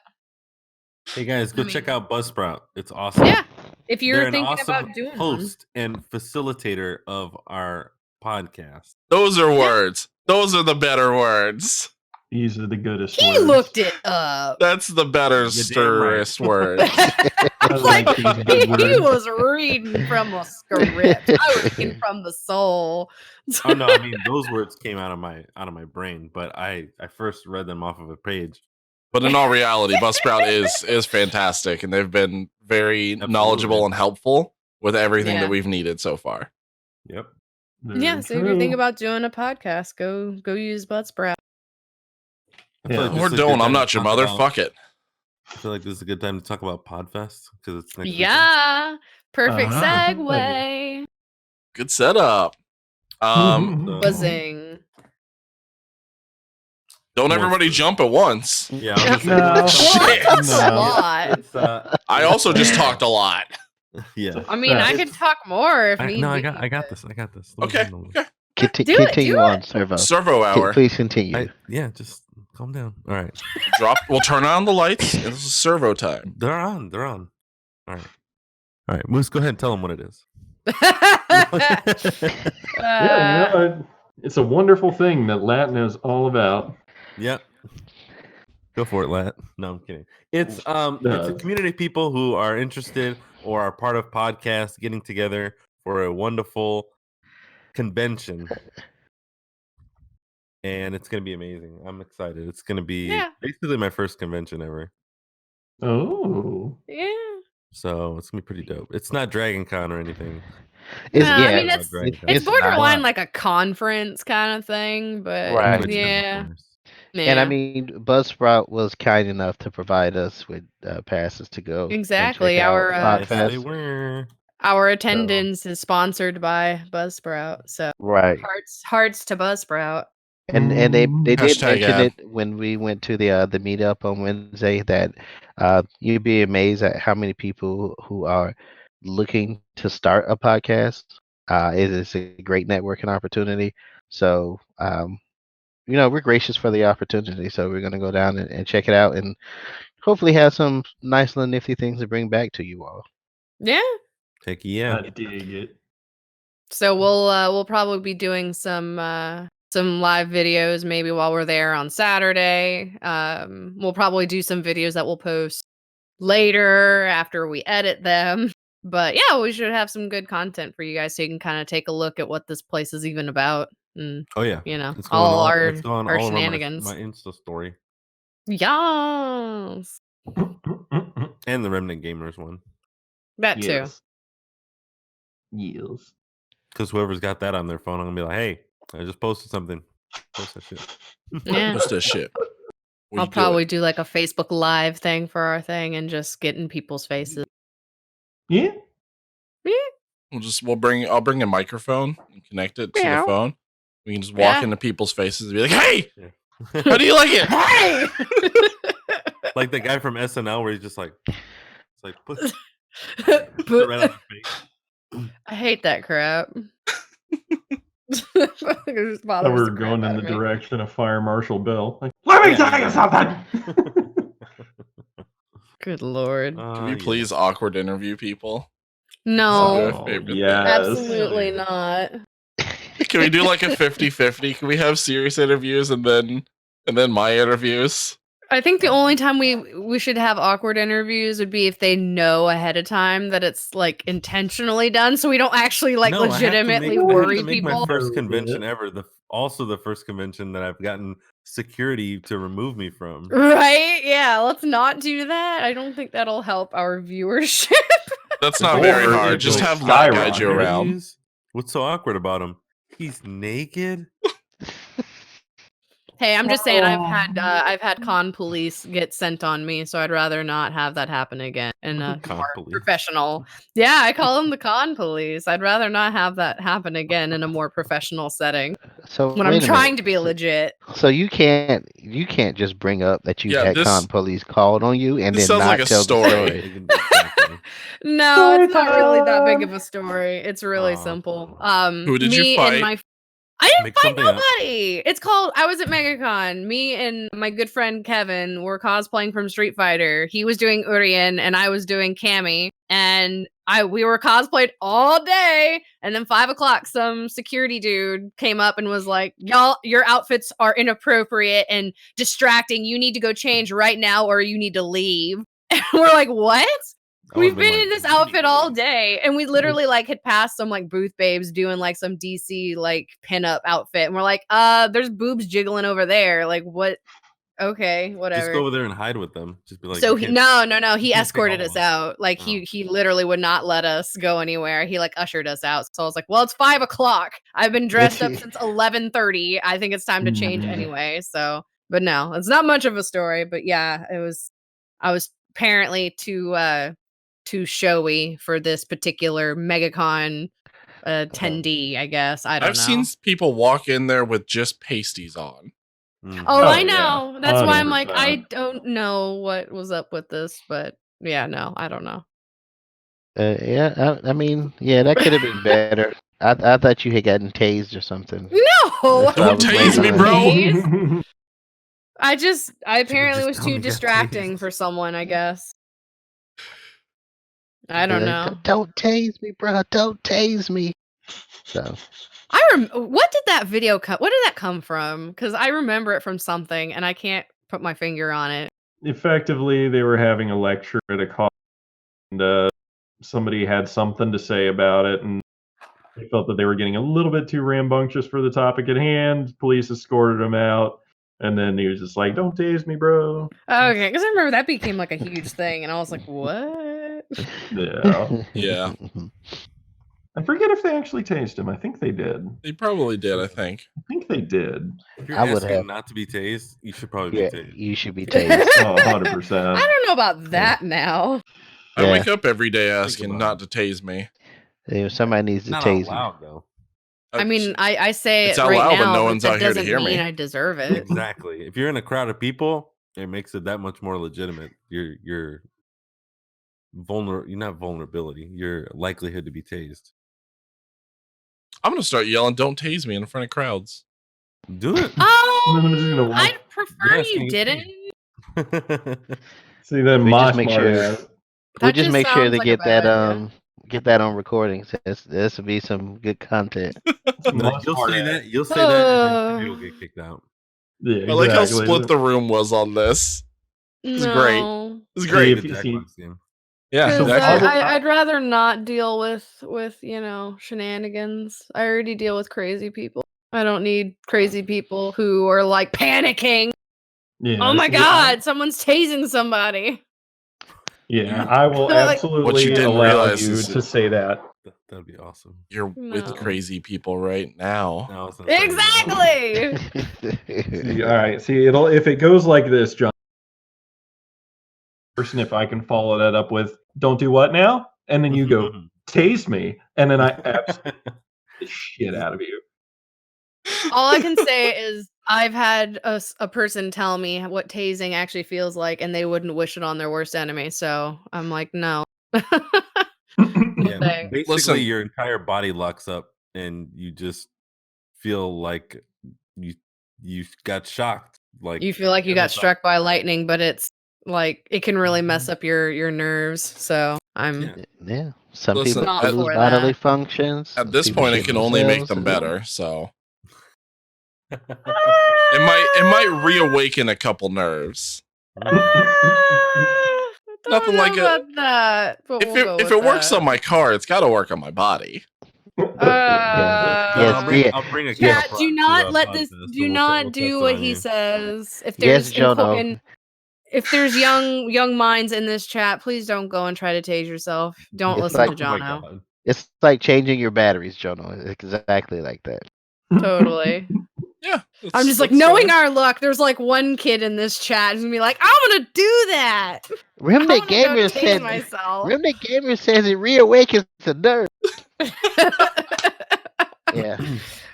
Hey guys, go I mean- check out Buzzsprout. It's awesome. Yeah. If you're They're an thinking awesome about doing one. host and facilitator of our podcast. Those are words. Those are the better words. These are the goodest He words. looked it up. That's the better, You're damn right. stirrest words. I like these good he words. was reading from a script. I was reading from the soul. Oh no, I mean those words came out of my brain, but I first read them off of a page. But in all reality, Buzzsprout is fantastic, and they've been very knowledgeable and helpful with everything Yeah. that we've needed so far. Yep. Very Yeah, so if you're thinking true. about doing a podcast, go use Buzzsprout. I feel Yeah. like this Or is a good don't. I'm time not to your talk mother. about- Fuck it. I feel like this is a good time to talk about Podfest because it's next weekend. Yeah, perfect Uh-huh. segue. Good setup. Buzzing. Don't Who wants everybody to- jump at once. Yeah, I was No. gonna Well, say, I talked Shit. a lot. It's I also just talked a lot. yeah. I mean, I could talk more if need I be. got this. I got this. Okay. Don't worry. Okay. Do it, Continue do on, Servo. Servo hour. Please continue. Yeah, just calm down. All right. We'll turn on the lights, and this is servo time. They're on. All right. Moose, go ahead and tell them what it is. Yeah, it's a wonderful thing that Latin is all about. Yep. Go for it, Lat. No, I'm kidding. It's a community of people who are interested or are part of podcasts getting together for a wonderful convention. And it's gonna be amazing. I'm excited. It's gonna be basically my first convention ever. Oh. Yeah. So it's gonna be pretty dope. It's not Dragon Con or anything. No, yeah, I mean it's borderline not. like a conference kind of thing, but Right. yeah. And I mean, Buzzsprout was kind enough to provide us with passes to go. and Exactly. check out Our Yes, they Podfest. were. our attendance is sponsored by Buzzsprout, so Right. hearts to Buzzsprout. And they did Hashtag mention ad. it when we went to the meetup on Wednesday that you'd be amazed at how many people who are looking to start a podcast. It is a great networking opportunity. So we're gracious for the opportunity. So we're gonna go down and check it out and hopefully have some nice little nifty things to bring back to you all. Yeah. Heck yeah. I dig it. So we'll probably be doing some live videos maybe while we're there on Saturday. We'll probably do some videos that we'll post later after we edit them. But yeah, we should have some good content for you guys so you can kind of take a look at what this place is even about. And Oh yeah. it's it's going our all over shenanigans. my Insta story. Yes. And the Remnant Gamers one. That too. Yes. Because whoever's got that on their phone, I'm gonna be like, hey, I just posted something. Post that shit. Yeah. Post that shit. I'll probably do like a Facebook Live thing for our thing and just get in people's faces. Yeah. I'll bring a microphone and connect it to the phone. We can just walk into people's faces and be like, "Hey, how do you like it?" Hey. Like the guy from SNL where he's just like, it's like put it right on the face. I hate that crap. We're going in the direction of Fire Marshal Bill. Like, let me tell you something. Good Lord. Can we please awkward interview people? No. Yes. Absolutely not. Can we do like a 50-50? Can we have serious interviews and then my interviews? I think the only time we should have awkward interviews would be if they know ahead of time that it's like intentionally done, so we don't actually like legitimately worry people. My first convention ever. Also the first convention that I've gotten security to remove me from. Right? Yeah. Let's not do that. I don't think that'll help our viewership. That's not very hard. Just have Matt guide you around. What's so awkward about him? He's naked. Hey, I'm just saying I've had con police get sent on me, so I'd rather not have that happen again. And more professional. Yeah, I call them the con police. I'd rather not have that happen again in a more professional setting. So when I'm trying to be legit. So you can't just bring up that you had con police called on you and then not tell the story. No, it's not really that big of a story. It's really simple. Who did you fight? I didn't fight nobody. It's called I was at MegaCon. Me and my good friend Kevin were cosplaying from Street Fighter. He was doing Urien and I was doing Cammy. And we were cosplayed all day. And then 5 o'clock, some security dude came up and was like, "Y'all, your outfits are inappropriate and distracting. You need to go change right now or you need to leave." And we're like, "What? We've been in this outfit all day," and we literally like had passed some like booth babes doing like some DC like pinup outfit, and we're like, there's boobs jiggling over there. Like, what? Okay, whatever. Just go over there and hide with them. Just be like, so no. He escorted us out. Like he literally would not let us go anywhere. He like ushered us out. So I was like, well, it's 5 o'clock. I've been dressed up since 11:30. I think it's time to change anyway. So, but no, it's not much of a story. But yeah, I was apparently too showy for this particular MegaCon attendee, I guess. I don't I've know. seen people walk in there with just pasties on. Mhm. Oh, I yeah, know. That's why I'm like, 100%. I don't know what was up with this, but yeah, no, I don't know. I mean, yeah, that could have been better. I thought you had gotten tased or something. No, That's what I Don't was tase waiting me, on. bro. I apparently just was tell me too you got distracting tased. for someone, I guess. I don't Like, know. Don't tase me, bro. Don't tase me. So What did that video come? What did that come from? Because I remember it from something, and I can't put my finger on it. Effectively, they were having a lecture at a college, and somebody had something to say about it, and they felt that they were getting a little bit too rambunctious for the topic at hand. Police escorted him out, and then he was just like, "Don't tase me, bro." Okay, because I remember that became like a huge thing, and I was like, "What?" Yeah. Yeah. I forget if they actually tased him. I think they did. They probably did, I think. I think they did. If you're I would asking have. not to be tased, you should probably Yeah, be tased. you should be tased. Oh, I 100%. don't know about that now. I Yeah. wake up every day Think asking about not it. to tase me. If somebody needs to Not out tase me. loud though. I mean, I say It's it out right loud, but now, no but one's that out here to doesn't hear mean me. I deserve it. Exactly. If you're in a crowd of people, it makes it that much more legitimate. Your you're not vulnerability, your likelihood to be tased. I'm gonna start yelling, "Don't tase me" in front of crowds. Do it. I'm just gonna walk. I'd prefer Yes, you you didn't. See, then We just Mosh make Mart sure- ass. We That just make sure sounds to like a get that bad idea. get that on recording. So this will be some good content. No, Mosh you'll Mart say ass. that. You'll say that, and then you'll get kicked out. Yeah, I like how exactly. split the room was on this. It's great. No. It's See, great. if you see, Jackbox game. Yeah, Because exactly. I'd rather not deal with shenanigans. I already deal with crazy people. I don't need crazy people who are like panicking. yeah, Oh my see, god, someone's tasing somebody. Yeah, I will Like- What absolutely you didn't allow realize you is to say that. That'd be awesome. you're No. with crazy people right now. Now it's not saying Exactly. See, all right, see, if it goes like this, John. Person, if I can follow that up with "Don't do what now," and then you go tase me, and then I absolutely the shit out of you. All I can say is I've had a person tell me what tasing actually feels like, and they wouldn't wish it on their worst enemy. So I'm like, no. Yeah, thing. basically, Listen. your entire body locks up, and you just feel like you got shocked. Like You feel like you got struck by lightning, but it's like it can really mess up your nerves. So I'm Yeah. Yeah. Some Listen, people not lose for bodily that. functions. At this people point, it shit can only make themselves, them and- better. So it might reawaken a couple nerves. Nothing like it. about that. But If it works on my car, it's got to work on my body. Yes, I'll bring a Yeah, camera do to not the let this. podcast, Do and not we'll do test it what on he you. says. If Yes, there's Jono. if there's young minds in this chat, please don't go and try to tase yourself. Don't It's listen like- to Oh my Jono. God. It's like changing your batteries, Jono. It's exactly like that. Totally. Yeah, I'm just like, knowing our luck, there's like one kid in this chat who's gonna be like, I want to do that. I Remnant want to go Gamer tase said. myself. Remnant Gamer says it reawakens the nerve. Yeah.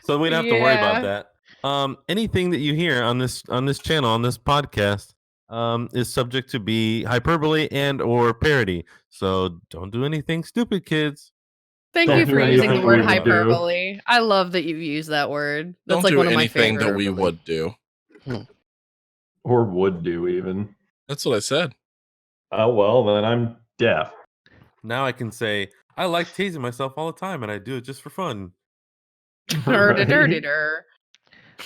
So we don't have to worry Yeah. about that. Anything that you hear on this channel, on this podcast, is subject to be hyperbole and or parody. So don't do anything stupid, kids. Thank Don't you do for using the anything word we would do. hyperbole. I love that you've used that word. That's Don't like do one of my anything favorite. that we would do. Or would do even. That's what I said. Oh well, then I'm deaf. Now I can say I like tasing myself all the time, and I do it just for fun. Dirty-dir.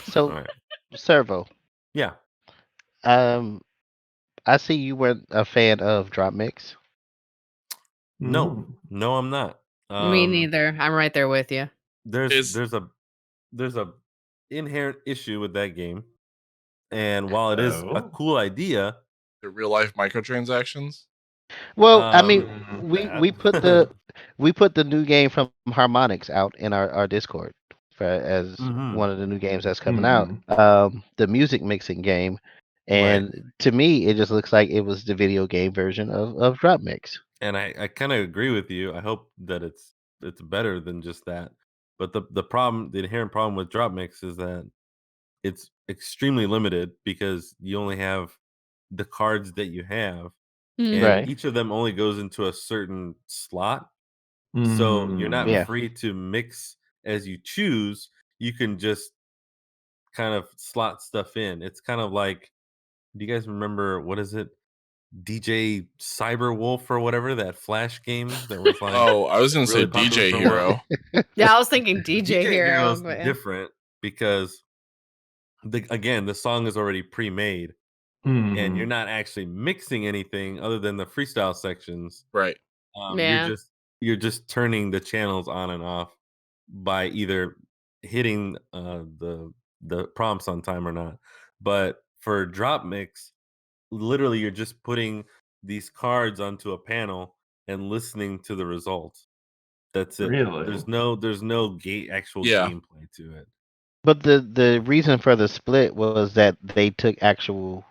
So, All right. Servo, Yeah. I see you weren't a fan of Drop Mix. No, I'm not. Me neither. I'm right there with you. There's a inherent issue with that game, and while it is a Oh. cool idea, The real life microtransactions. Well, I mean, that. we put the new game from Harmonix out in our Discord as Mhm. one of the new games that's coming out. The music mixing game, And to me, it just looks like it was the video game version of Drop Mix. And I kind of agree with you. I hope that it's better than just that. But the inherent problem with Drop Mix is that it's extremely limited because you only have the cards that you have, and Mhm. Right. each of them only goes into a certain slot. So you're not Yeah. free to mix as you choose. You can just kind of slot stuff in. It's kind of like, do you guys remember what is it? DJ Cyberwolf or whatever, that Flash game that was like Oh, I was gonna say really popular DJ for a while. Hero. Yeah, I was thinking DJ DJ Hero, Hero's but yeah. different because the song is already pre-made and you're not actually mixing anything other than the freestyle sections. Right. You're Yeah. just turning the channels on and off by either hitting the prompts on time or not. But for drop mix, literally you're just putting these cards onto a panel and listening to the results. That's it. Really? There's no actual Yeah. gameplay to it. But the reason for the split was that they took actual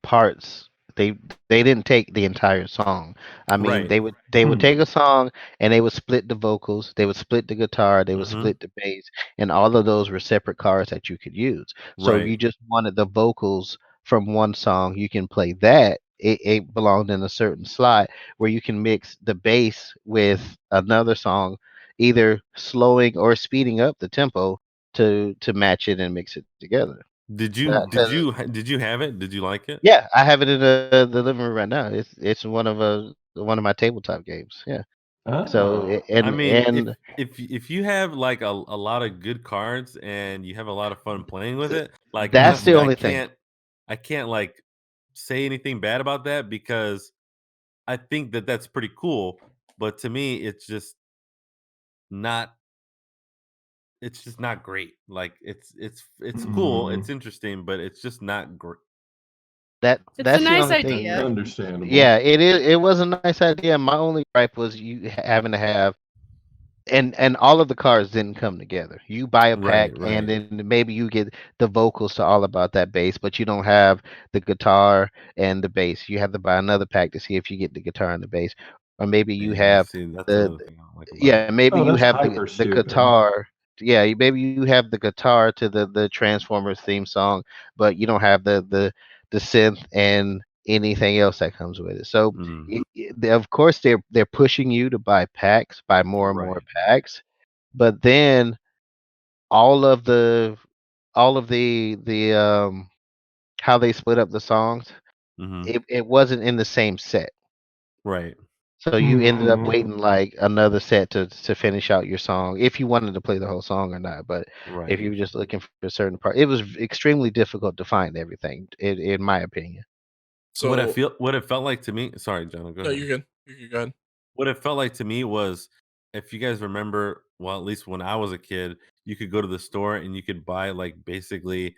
parts. They they didn't take the entire song. I mean, Right. they would take a song and they would split the vocals, they would split the guitar, they would Mm-hmm. split the bass, and all of those were separate cards that you could use. So if Right. you just wanted the vocals from one song, you can play that. It belonged in a certain slot where you can mix the bass with another song, either slowing or speeding up the tempo to match it and mix it together. Did you But did you did you have it? Did you like it? yeah, I have it in the living room right now. It's one of my tabletop games. Yeah. So Oh. I mean, if and if you have like a lot of good cards and you have a lot of fun playing with it, like that's the honestly, only thing. I can't like say anything bad about that because I think that that's pretty cool. But to me, not it's just not great. Like it's cool, it's interesting, but it's just not great. It's a That's the nice only thing. idea. Understandable. Yeah, it is. It was a nice idea. My only gripe was you having to have and all of the cards didn't come together. You buy a pack Right, and right. then maybe you get the vocals to all about that bass, but you don't have the guitar and the bass. You have to buy another pack to see if you get the guitar and the bass. Or maybe you Yeah, have see, that's the another thing I don't like about it. yeah, maybe Oh, you that's have hyper the stupid. guitar. Yeah, maybe you have the guitar to the Transformers theme song, but you don't have the synth and anything else that comes with it. So Mm, of course they're pushing you to buy packs, buy more and more right. packs, but then all of the all of the how they split up the songs, Hmm. it wasn't in the same set. Right. So you ended up waiting like another set to finish out your song if you wanted to play the whole song or not. But if Right. you were just looking for a certain part, it was extremely difficult to find everything, in my opinion. So What it felt like to me, sorry, John, go no, ahead. you're good. You're good. Go ahead. What it felt like to me was, if you guys remember, well, at least when I was a kid, you could go to the store and you could buy like basically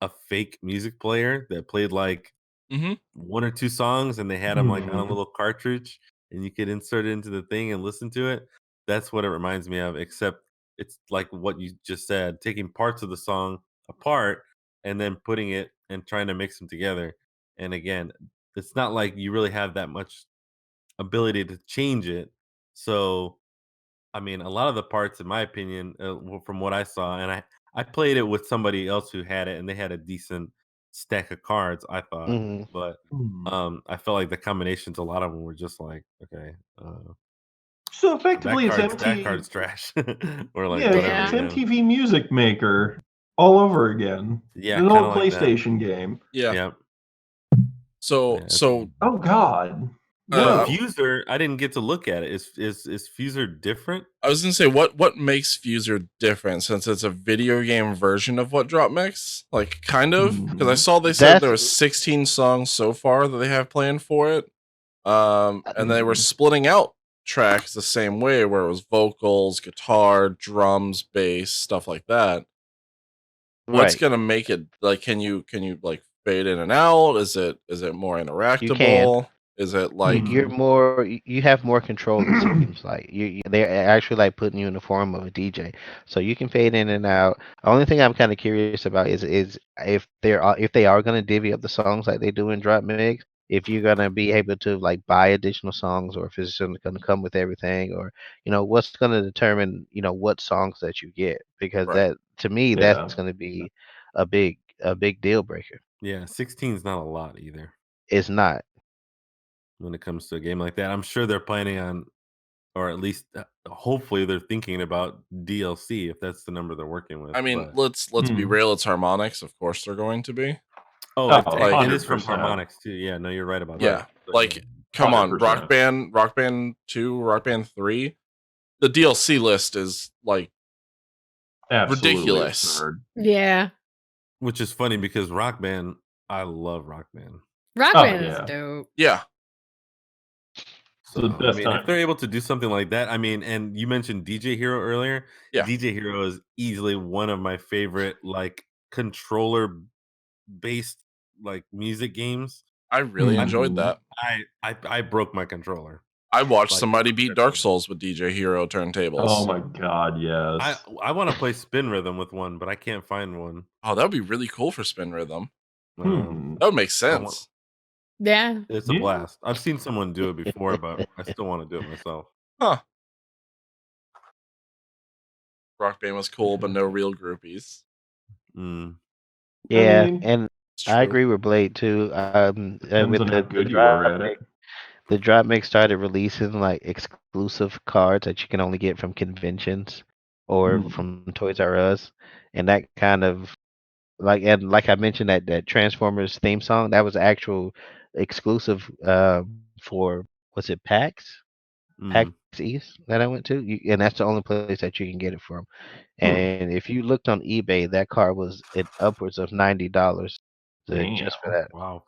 a fake music player that played like Mm-hmm. one or two songs and they had them like on a little cartridge and you could insert it into the thing and listen to it. That's what it reminds me of, except it's like what you just said, taking parts of the song apart and then putting it and trying to mix them together. And again, it's not like you really have that much ability to change it. So, I mean, a lot of the parts, in my opinion, from what I saw, and I played it with somebody else who had it, and they had a decent stack of cards, I thought, Hmm. but I felt like the combinations, a lot of them were just like, okay, So effectively, it's that MT. card's trash, or like Yeah, whatever, Yeah. it's you know? MTV Music Maker all over again. Yeah, The kind old of like that. PlayStation game. Yeah. Yeah, So yeah. so Oh God, But uh, no. Fuser, I didn't get to look at it. Is Fuser different? I was gonna say what makes Fuser different since it's a video game version of what Drop Mix? Like kind of because I saw they said there That's was 16 songs so far that they have planned for it. And they were splitting out tracks the same way where it was vocals, guitar, drums, bass, stuff like that. What's right. gonna make it like can you like fade in and out? Is it more You can. interactable? Is it like You're more, you have more control. It seems like they're actually like putting you in the form of a DJ, so you can fade in and out. The only thing I'm kind of curious about is if they are gonna divvy up the songs like they do in Drop Mix, if you're gonna be able to like buy additional songs, or if it's gonna come with everything, or what's gonna determine what songs that you get, because right? that to me Yeah. that's gonna be a big deal breaker. Yeah, 16 is not a lot either It's not. when it comes to a game like that. I'm sure they're planning on, or at least hopefully they're thinking about DLC if that's the number they're working with. I mean, But let's be real. It's harmonics, of course they're going to be. oh, Oh, it is from 100%. Harmonix too. Yeah, no, you're right about Yeah, that. But, like come on, 100%. Rock Band 2, Rock Band 3. The DLC list is like Absolutely ridiculous. absurd. Yeah. which is funny because Rock Band, I love Rock Band. Rock Oh, Band yeah. is dope. Yeah, So The I best mean, if time. they're able to do something like that, I mean, and you mentioned DJ Hero earlier. Yeah. DJ Hero is easily one of my favorite like controller based like music games. I really enjoyed Mhm. that. I broke my controller. I watched Like, somebody beat Dark Souls with DJ Hero turntables. Oh my god, yes. I want to play Spin Rhythm with one, but I can't find one. Oh, that would be really cool for Spin Rhythm. Hmm. That would make I want- sense. Yeah. It's a Yeah. blast. I've seen someone do it before, but I still want to do it myself. Huh. Rock Band was cool, but no real groupies. Mm. Yeah, mean, and It's I true. agree with Blade too. Depends With on how the good you are drop at mix, it. the drop mix started releasing like exclusive cards that you can only get from conventions or Hmm. from Toys R Us, and that kind of like I mentioned that Transformers theme song that was actual exclusive for was it PAX Mm. East that I went to, and that's the only place that you can get it from. And if you looked on eBay, that card was at upwards of $90 Damn. just for that. Wow.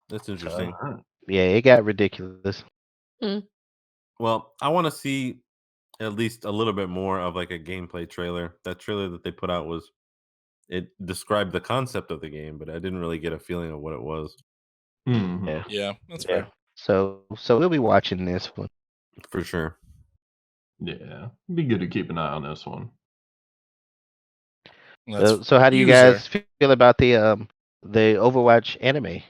That's So interesting. yeah, it got ridiculous. Well, I want to see at least a little bit more of like a gameplay trailer. That trailer that they put out it described the concept of the game, but I didn't really get a feeling of what it was. Mhm. Yeah, Yeah, that's yeah. fair. So we'll be watching this one. For sure. Yeah. It'd be good to keep an eye on this one. That's So how do you user. guys feel about the Overwatch anime?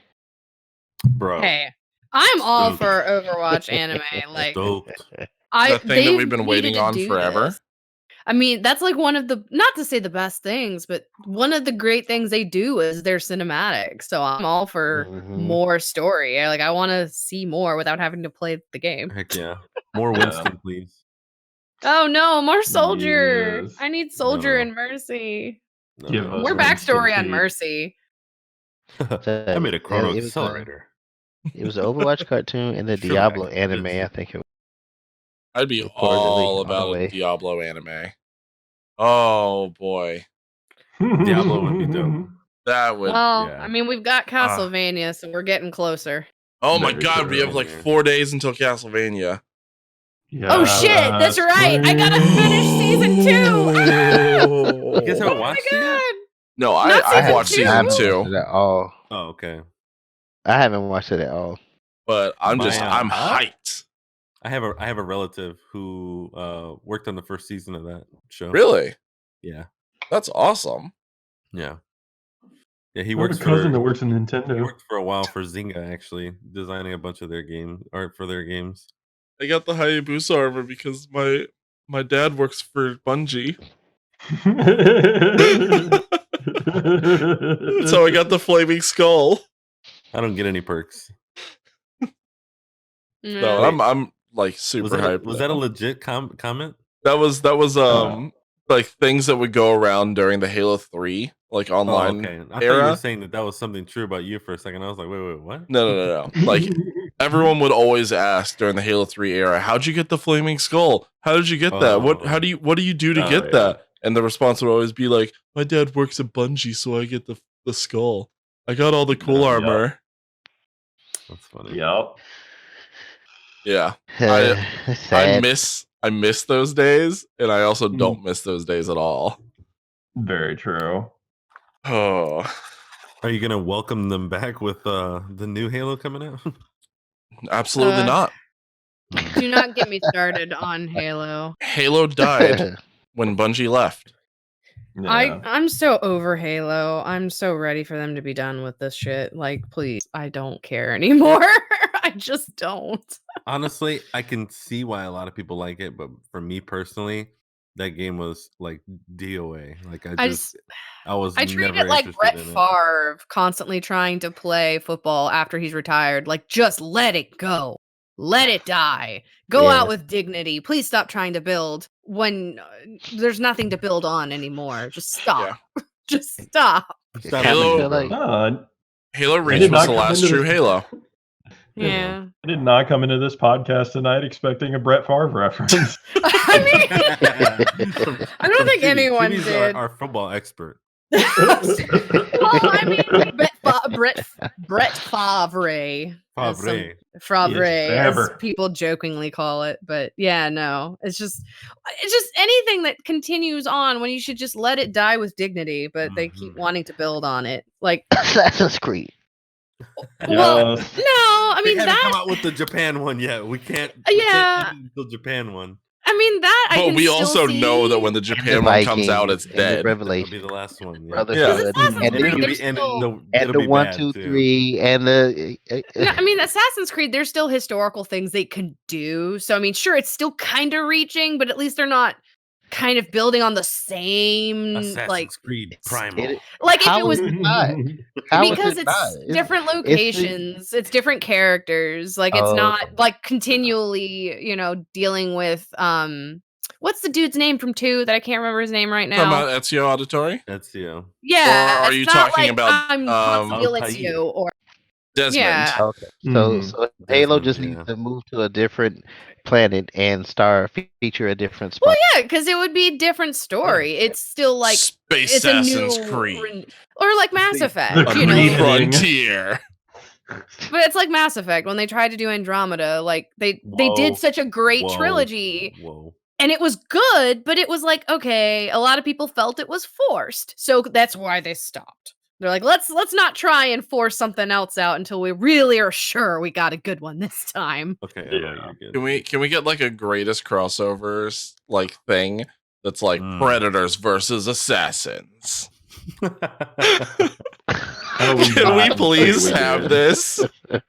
Bro. Hey, I'm all Stoked. for Overwatch anime. Like Stoked. The thing that they've we've been needed waiting to on do forever. this. I mean, that's like one of the, not to say the best things, but one of the great things they do is their cinematics. So I'm all for Mhm. more story. Like I want to see more without having to play the game. Heck yeah. More Yeah. Winston, please. Oh no, more Soldier. Yes. I need Soldier No. and Mercy. No, Give no. us More Winston, backstory on please. Mercy. I made a chrono it was accelerator. it was the Overwatch cartoon and the Sure, Diablo Mac. anime. Yes. I think it was I'd be reportedly all on the about a way. Diablo anime. Oh boy, Diablo would be dope. that would. Well, yeah. I mean, we've got Castlevania, so we're getting closer. Oh my Very god, we have true. like 4 days until Castlevania. Oh shit, that's right. I gotta finish season 2. You guys haven't Oh my watched it yet? god. No, Not I've season watched two? season haven't watched 2, it at all. Oh, okay. I haven't watched it at all. but I'm My, I'm huh? hyped. I have a relative who worked on the first season of that show. Really, Yeah. that's awesome. Yeah. Yeah, he I have a works cousin that for works in he Nintendo. worked for a while for Zynga actually, designing a bunch of their art for their games. I got the Hayabusa armor because my dad works for Bungie. So I got the flaming skull. I don't get any perks. No, Yeah. I'm like super hyped. Was that a now. legit comment? That was like things that would go around during the Halo 3 like Oh, online okay. I thought you era. were saying that was something true about you for a second. I was like, wait, what? No. Like everyone would always ask during the Halo 3 era, how'd you get the flaming skull? How did you get that? What do you do to get that? And the response would always be like, my dad works at Bungie, so I get the skull. I got all the cool armor. That's funny. Yep. Yeah. Sad. I miss those days, and I also don't Mm. miss those days at all. Very true. Oh. Are you gonna welcome them back with the new Halo coming out? Absolutely not. Do not get me started on Halo. Halo died when Bungie left. Yeah. I'm so over Halo. I'm so ready for them to be done with this shit. Like, please, I don't care anymore. I just don't. Honestly, I can see why a lot of people like it, but for me personally, that game was like DOA. Like I was I treat never it like interested Brett in it. Favre constantly trying to play football after he's retired. Like, just let it go. Let it die. Go Yeah. out with dignity. Please stop trying to build when there's nothing to build on anymore. Just stop. Just stop. Stop Kinda Halo- feel like Halo I Reach did was not the come last into true this- Halo. Yeah. I did not come into this podcast tonight expecting a Brett Favre reference. I mean, I don't think anyone Chibi's did. our football expert. Well, I mean, Brett Favre. Favre. Favre, as Faber. people jokingly call it. But yeah, no, it's just anything that continues on when you should just let it die with dignity, but they keep wanting to build on it. Like, Assassin's Creed. well, Yes. no, I We mean haven't come that. out with the Japan one yet. We can't. Yeah. End until Japan one. I mean that. I But can we still also know that see- when the And Japan the one comes out, Vikings it's and the dead. That'll Revelation. be the last one. Yeah. Brotherhood. Assassin's And Creed, the, there's still- and the 1, 2, 3, and the No, I mean, Assassin's Creed, there's still historical things they can do. So, I mean, sure, it's still kind of reaching, but at least they're not kind of building on the same, Assassin's Creed Primal. like if how it was is it not? How is because it it's not? different the- locations, it's different characters. Like it's Oh, not like continually, dealing with what's the dude's name from 2 that I can't remember his name right Talking now? about Ezio Auditore? That's Yeah, Or are it's you not talking like about, I'm constantly Altair? with you or Desmond. yeah. Okay. So Mhm. so Halo Desmond, just yeah. needs to move to a different planet and feature a different Well, spot. yeah, because it would be a different story. It's still like Space it's a Assassin's new Creed. or like Mass The Effect, A Creed new thing. frontier. But it's like Mass Effect when they tried to do Andromeda. Like they Whoa. did such a great Whoa. trilogy, Whoa. and it was good. But it was like okay, a lot of people felt it was forced, so that's why they stopped. They're like, let's not try and force something else out until we really are sure we got a good one this time. Okay. Yeah. You're good. Can we get like a greatest crossovers like thing that's like Predators versus Assassins? How we Can we not please agree with have you? this? Oh,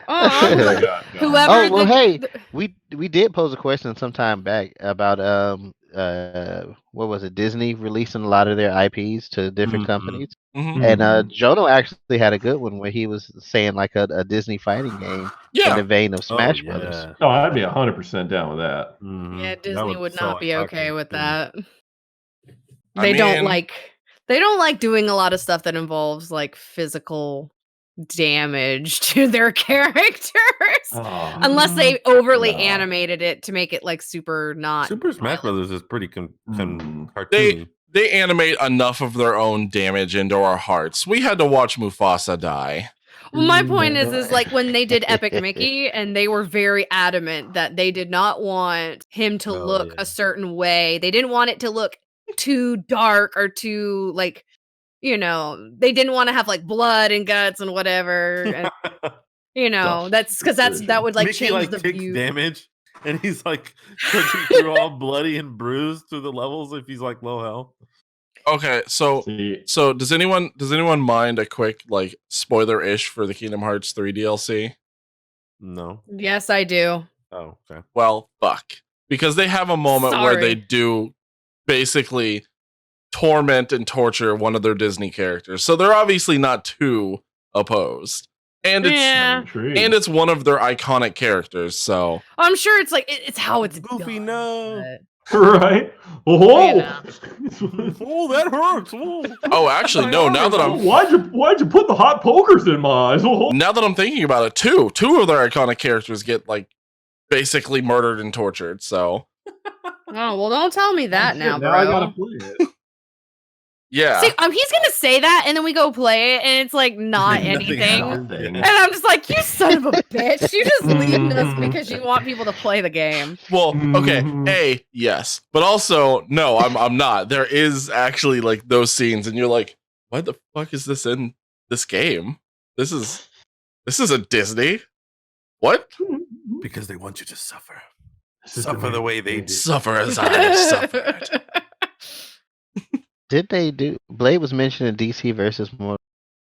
Oh, God, no. whoever. Oh well, the- hey, the- we did pose a question some time back about what was it? Disney releasing a lot of their IPs to different Mhm. companies, Mhm. and Mhm. Jono actually had a good one where he was saying like a Disney fighting game in Yeah. the vein of Oh, Smash yeah. Brothers. Oh, I'd be 100% down with that. Mhm. yeah, That Disney would sell not like be okay hotcakes, with too. that. I They don't mean- like doing a lot of stuff that involves like physical damage to their characters Oh. unless they overly No. animated it to make it like super not Super Smash violent. Brothers is pretty Mhm. cartoony. They animate enough of their own damage into our hearts. We had to watch Mufasa die. Well, my point is like when they did Epic Mickey and they were very adamant that they did not want him to Oh, look yeah. a certain way. They didn't want it to look too dark or too like they didn't want to have like blood and guts and whatever. And that's because that would like Mickey change like the takes view. damage and he's like trudging through all bloody and bruised through the levels if he's like low health. Okay, so See, does anyone mind a quick like spoiler-ish for the Kingdom Hearts 3 DLC? No. Yes, I do. Oh, okay. Well, fuck. Because they have a moment where they Sorry. do basically torment and torture one of their Disney characters. So they're obviously not too opposed. And it's Yeah. intrigued. and it's one of their iconic characters, so I'm sure it's like it's how it's Goofy, done, no. but- right? Oh, Oh, that hurts. Oh, actually no, now that I'm why'd you put the hot pokers in my eyes? Oh. now that I'm thinking about it, two of their iconic characters get like basically murdered and tortured, so Oh well, don't tell me that now, bro. I gotta play it. yeah. See, he's gonna say that, and then we go play it, and it's like not Nothing anything. happens. And I'm just like, you son of a bitch! You just leaving us Mhm. because you want people to play the game. Well, okay, Mhm. A, yes. But also, no, I'm not. There is actually like those scenes and you're like, why the fuck is this in this game? This is a Disney. What? Because they want you to suffer. This is Suffer the way they do. Suffer as I have suffered. Did they do? Blade was mentioned in DC versus Mortal.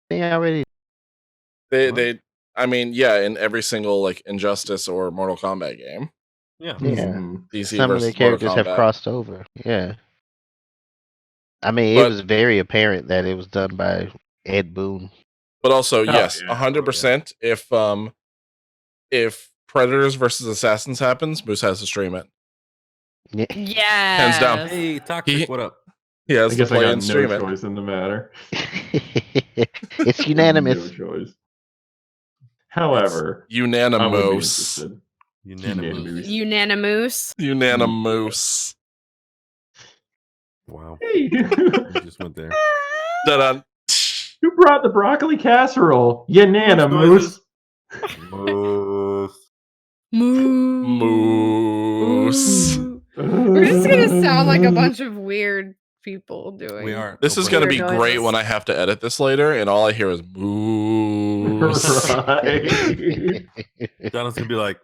They already. They I mean, yeah, in every single like Injustice or Mortal Kombat game. Yeah. Yeah. DC Some of their versus Mortal characters have Kombat. crossed over. Yeah. I mean, it But- was very apparent that it was done by Ed Boon. But also, Oh, yes, yeah. 100%. If Predators versus Assassins happens, Moose has to stream it. Yeah. Yeah. Hands down. Hey, Toxic, what up? He has I to guess I play got and no stream it. choice in the matter. It's unanimous. No choice. However, I would be Unanimous. interested. Unanimous. Unanimous. Unanimous. Wow. Hey, You just went there. Da-dun. who brought the broccoli casserole? Unanimous. Moose. Moo. Moose. We're just gonna sound like a bunch of weird people doing. We are. This is going to be Weird great noises. when I have to edit this later, and all I hear is moose. Right. Donald's gonna be like,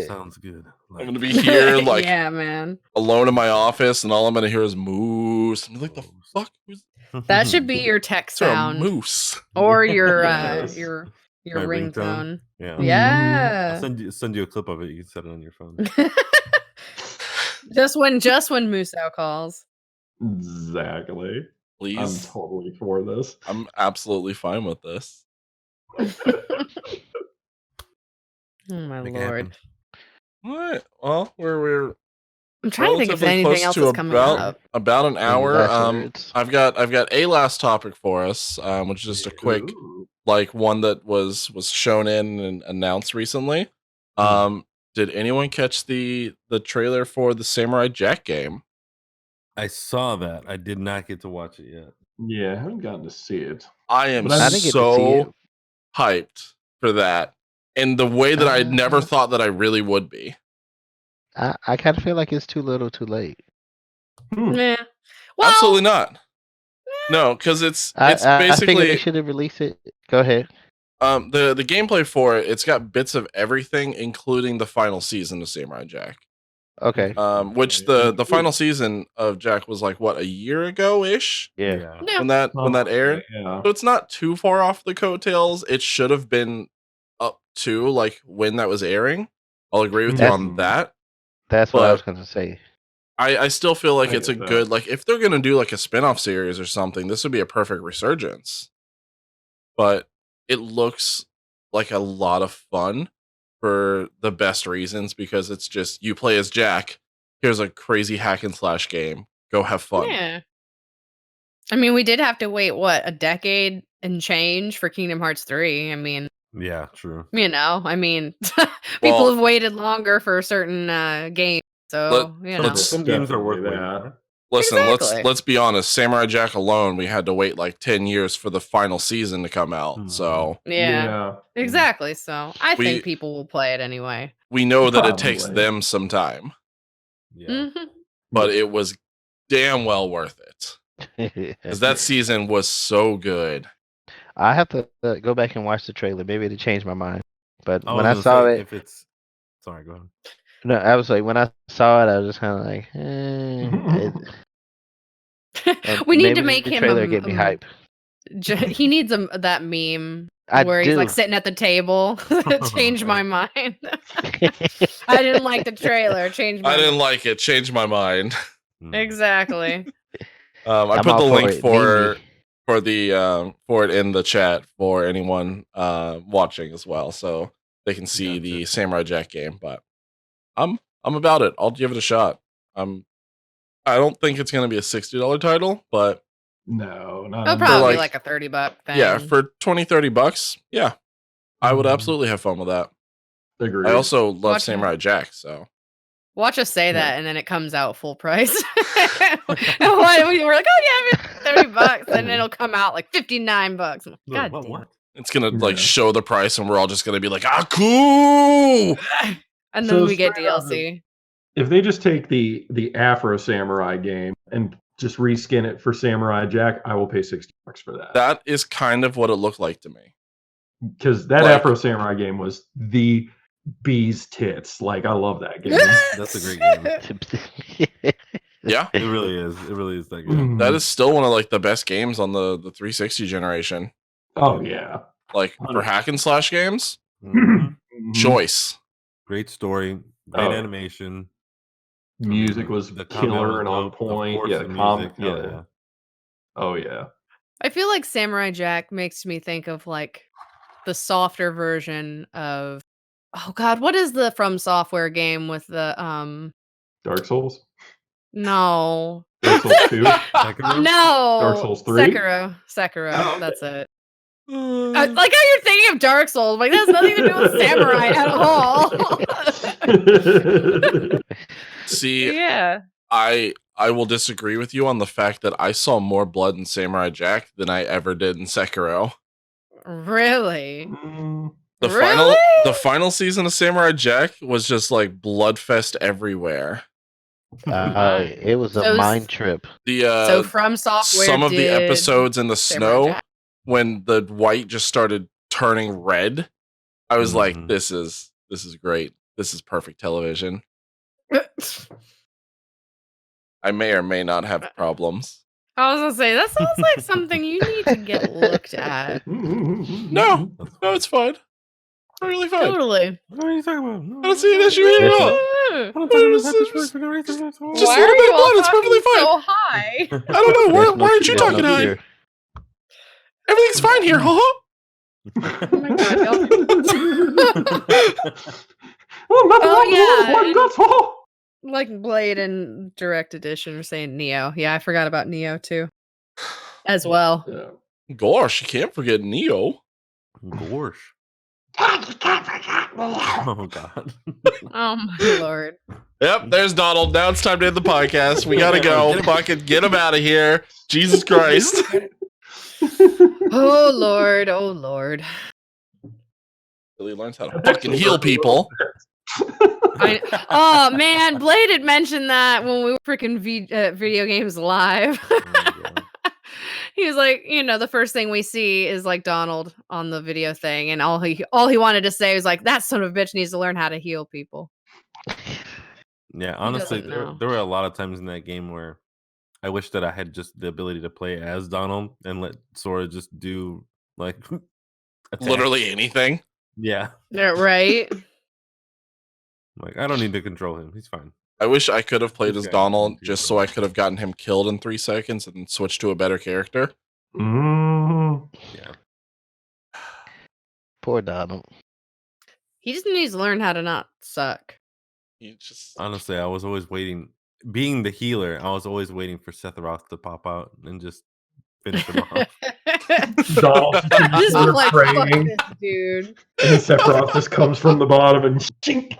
sounds good. I'm Like, going to be here, like, yeah, man. alone in my office, and all I'm going to hear is moose. I'm like, the fuck? Who's That should be your tech is there a sound moose? or your Yes. your My ringtone. ringtone. Yeah. Mhm. Yeah. I'll send you a clip of it. You can set it on your phone. just when Musou calls. Exactly. I'm Please. totally for this. I'm absolutely fine with this. Oh my Make it lord. happen. What? Well, we're I'm trying to think if relatively anything close else to is coming about up. about an hour. last words? I've got a last topic for us, which is just a quick Ooh. like one that was shown in and announced recently. Did anyone catch the trailer for the Samurai Jack game? I saw that. I did not get to watch it yet. Yeah, I haven't gotten to see it. I am But I didn't get to see so it. hyped for that in the way that I never Uh, thought that I really would be. I kind of feel like it's too little, too late. Yeah. Well, Absolutely not. No, because it's I figured basically they should have released it. Go ahead. the gameplay for it. It's got bits of everything, including the final season of Samurai Jack. Okay. Which Okay. the final season of Jack was like what, a year ago ish Yeah. yeah. when that aired. Yeah. So it's not too far off the coattails. It should have been up to like when that was airing. I'll agree with you That's- on that. That's what I But- was going to say. I still feel like I it's a get that. good, like if they're gonna do like a spin-off series or something, this would be a perfect resurgence. But it looks like a lot of fun for the best reasons, because it's just you play as Jack. Here's a crazy hack and slash game. Go have fun. Yeah. I mean, we did have to wait a decade and change for Kingdom Hearts 3. I mean, Yeah, true. people Well- have waited longer for certain games. So, let's- Some games are worth Definitely waiting that. for. Listen, Exactly. let's be honest. Samurai Jack alone, we had to wait like 10 years for the final season to come out. Mhm. So yeah. Exactly. So, I We- think people will play it anyway. we know that it takes Probably. them some time, Yeah. Mhm. but it was damn well worth it. Because that season was so good. I have to go back and watch the trailer. Maybe it'll change my mind. But I when was I gonna saw say, it, if it's sorry, go ahead. no, I was like, when I saw it, I was just kind of like, we need to maybe make the him trailer get me hype. He needs that meme I where he's like do. sitting at the table. Change my mind. I didn't like the trailer. Change my I didn't mind. like it. Changed my mind. Exactly. I I'm put all the for link it. for Meme for it in the chat for anyone watching as well, so they can see the Gotcha. Samurai Jack game. But I'm about it. I'll give it a shot. I don't think it's gonna be a $60 title, but No, not It'll in probably like- be like a $30 thing. yeah, for $20-$30, yeah, I would Mhm. absolutely have fun with that. Agreed. I also love Watch Samurai Jack, so Watch us say Yeah. that, and then it comes out full price. And we're like, oh yeah, $30, and it'll come out like $59. I'm like, God What? damn. What? it's gonna like Yeah. show the price, and we're all just gonna be like, ah, cool. And then So we get straight up, DLC. if they just take the Afro Samurai game and just reskin it for Samurai Jack, I will pay $60 for that. That is kind of what it looked like to me. Because that Like- Afro Samurai game was the bee's tits. Like, I love that game. That's a great game. Yeah. It really is. It really is that good. That is still one of like the best games on the 360 generation. Oh, yeah. Like for hack and slash games, Mhm. choice. Great story, great Oh. animation. Music was The combat killer was and on dope. Of point. course, Yeah, the the music. Hell yeah. yeah. Oh, yeah. I feel like Samurai Jack makes me think of like the softer version of oh god, what is the From Software game with the Dark Souls? no. Dark Souls 2? Sekiro? No. Dark Souls 3? Sekiro. Oh, okay. That's it. I like how you're thinking of Dark Souls. Like, that has nothing to do with Samurai at all. See, Yeah. I will disagree with you on the fact that I saw more blood in Samurai Jack than I ever did in Sekiro. Really? Mm, The Really? final season of Samurai Jack was just like bloodfest everywhere. It was a So- mind trip. The So From Software some of the did episodes in the Samurai snow Jack. when the white just started turning red, I was like, Mhm. this is great. This is perfect television. I may or may not have problems. I was gonna say that sounds like something you need to get looked at. No, no, it's fine. Really fine. Totally. What are you talking about? I don't see an issue here at all. I don't talk about that for no reason. Just Why a are little you bit of all blood, it's perfectly talking fine. so high? I don't know. Why There's no- aren't you there's talking no high? fear. Everything's fine here, huh? Oh my god, y'all. oh, yeah, that's all. Like Blade and Direct Edition are saying Neo. Yeah, I forgot about Neo too. As well. Yeah. Gosh, you can't forget Neo. Gorsh. Oh god. Oh my lord. Yep, there's Donald. Now it's time to end the podcast. We gotta go. Fucking get him out of here. Jesus Christ. Oh lord. Oh lord. Really learns how to fucking heal people. Oh man, Blade had mentioned that when we were freaking video games live. Oh, God. He was like, the first thing we see is like Donald on the video thing, and all he wanted to say was like, that son of a bitch needs to learn how to heal people. Yeah, honestly, doesn't know. there were a lot of times in that game where I wish that I had just the ability to play as Donald and let Sora just do like attacks. Literally anything. Yeah, Yeah, right? like I don't need to control him. He's fine. I wish I could have played This as guy Donald can just control. so I could have gotten him killed in 3 seconds and then switched to a better character. Mm. Yeah, Poor Donald. He just needs to learn how to not suck. He just honestly, I was always waiting. Being the healer, I was always waiting for Sephiroth to pop out and just finish him off. Donald Just just like, fuck praying, this dude. and Sephiroth just comes from the bottom and chink.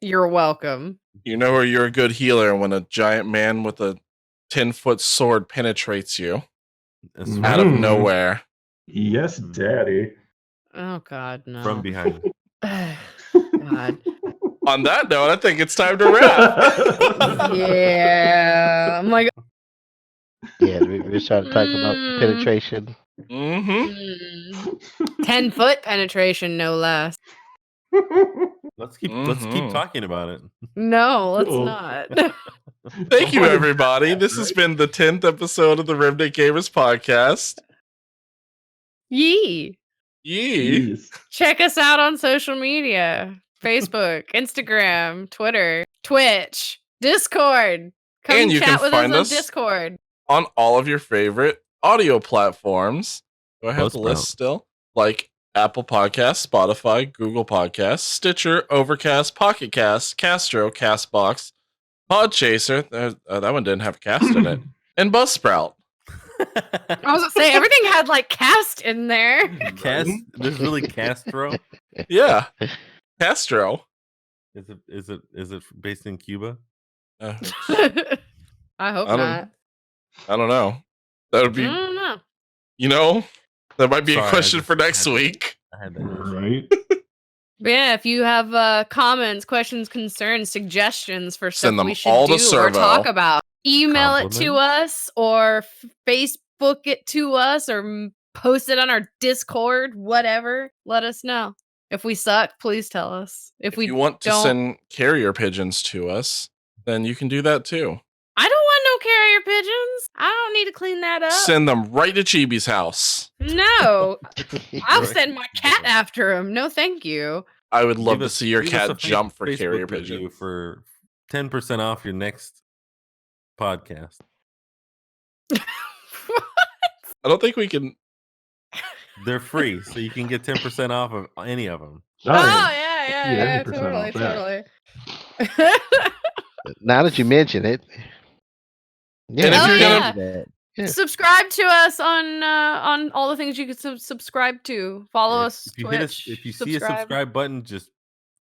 You're welcome. you know where you're a good healer when a giant man with a 10-foot sword penetrates you That's Mm. out of Mm. nowhere. Yes, Daddy. Oh god, no. from behind. God. On that note, I think it's time to wrap. Yeah. I'm like, Yeah, we're trying to talk about Mm. penetration. Mm-hmm. 10-foot penetration, no less. Let's keep Mhm. talking about it. No, let's Oh. not. Thank you, everybody. This has been the 10th episode of the Remnant Gamers podcast. Yee. Yee. Yes. Check us out on social media. Facebook, Instagram, Twitter, Twitch, Discord. Come And you chat can with find us on us- Discord. On all of your favorite audio platforms. Do I have the Buzzsprout. list still? Like Apple Podcasts, Spotify, Google Podcasts, Stitcher, Overcast, Pocket Cast, Castro, Castbox, Podchaser. That one didn't have a cast in it. And Buzzsprout. I was gonna say everything had like cast in there. Cast. There's really Castro. Yeah. Castro. Is it based in Cuba? Uh, I hope I don't- not. I don't know. That would I be, don't know. that might be Sorry, a I question just for next had- week. I had that. Right. But yeah, if you have comments, questions, concerns, suggestions for stuff Send them we should all to do or talk Servo. about, email it to Compliment? us or Facebook it to us or post it on our Discord, whatever. Let us know. If we suck, please tell us. If we you want to don't, send carrier pigeons to us, then you can do that too. I don't want no carrier pigeons. I don't need to clean that up. Send them right to Chibi's house. No, I'll Right. send my cat after him. No, thank you. I would love Give to us- see your leave us a cat jump for Facebook carrier review pigeons. for 10% off your next podcast. I don't think we can. They're free, so you can get 10% off of any of them. Oh, yeah, Yeah, 80% totally. off that. Now that you mention it, And if you're gonna- do that. Yeah. Subscribe to us on all the things you can subscribe to. Follow us. If you Twitch, if you see a subscribe button, just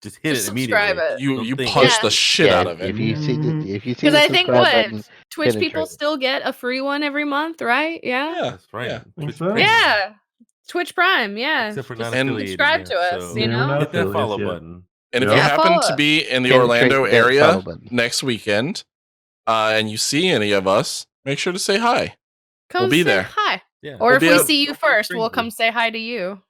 hit Just it immediately. subscribe it. You Don't think. punch Yeah. the shit Yeah, out of it. If you see the Because I think subscribe what button, Twitch people penetrate it. still get a free one every month, right? Yeah. Yeah, That's right. yeah. Think Twitch so? Premium. Yeah. Twitch Prime, yeah. Except for Just not affiliated. subscribe yet, to us, so you Yeah, we're know? not hit that affiliates follow yet. button. And if Yeah. you Yeah, happen follow to us. be in the Penetrate Orlando that area follow button. next weekend, and you see any of us, make sure to say hi. Come be say there. hi. Yeah. Or We'll if be we out- see you first, we'll stranger. come say hi to you.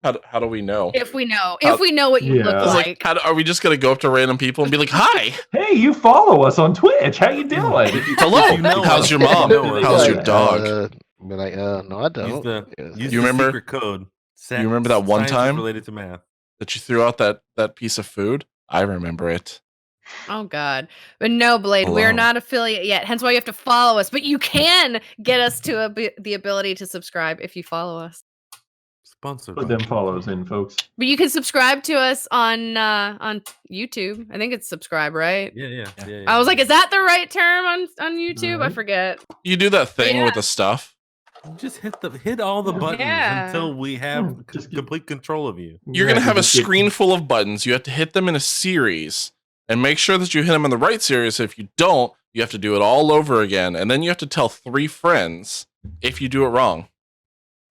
How do we know? If we know. How- If we know what you Yeah. look I was like. like, are we just gonna go up to random people and be like, "Hi, Hey, you follow us on Twitch. How you doing? hello, you know how's us, your you mom? know us. How's Yeah. your dog?" Be like, no, I don't. Use the Yeah. use You the remember- secret code. you remember that one Science is time? related to math? That you threw out that piece of food? I remember it. Oh God. But no, Blade, we're Hello. not affiliate yet. Hence why you have to follow us. But you can get us to the ability to subscribe if you follow us. Sponsored. Put by- them follows in, folks. But you can subscribe to us on YouTube. I think it's subscribe, right? Yeah. I was like, is that the right term on YouTube? I Right. forget. You do that thing Yeah. with the stuff. Just hit all the buttons Yeah. until we have Just get- complete control of you. You're gonna have a Just get- screen full of buttons. You have to hit them in a series and make sure that you hit them in the right series. If you don't, you have to do it all over again, and then you have to tell 3 friends if you do it wrong,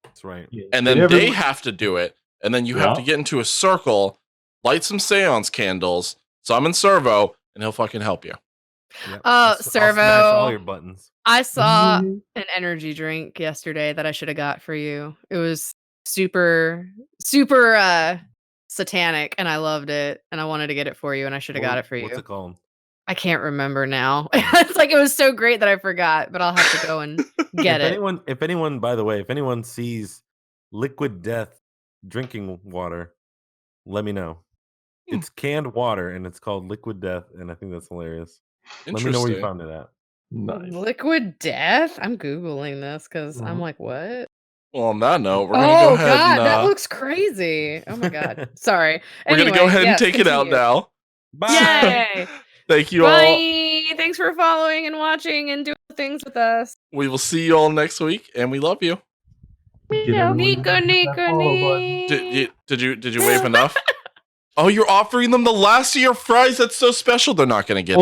That's right. Yeah. and then Get they everyone- have to do it, and then you have to Yeah. get into a circle, light some seance candles, summon Servo, and he'll fucking help you. Yep. Oh, I'll smash all Servo. your buttons. I saw Mhm. an energy drink yesterday that I should have got for you. It was super satanic and I loved it and I wanted to get it for you and I should have got it for you. What's it called? I can't remember now. It's like it was so great that I forgot, but I'll have to go and get it. If anyone, by the way, if anyone sees Liquid Death drinking water, let me know. It's canned water and it's called Liquid Death, and I think that's hilarious. Let me know where you Interesting. found it at. Nice. Liquid Death? I'm Googling this because I'm Mhm. like, what? Well, on that note, we're gonna Oh go ahead God, and that looks crazy. Oh my God. Sorry. we're gonna go Anyway, ahead and yes, take it out continue. now. Bye. Yay! Thank you all. Bye. Thanks for following and watching and doing things with us. We will see you all next week, and we love you. Get everyone to Nico, hit that Nico, follow button. Did you wave enough? Oh, you're offering them the last of your fries. That's so special. They're not gonna get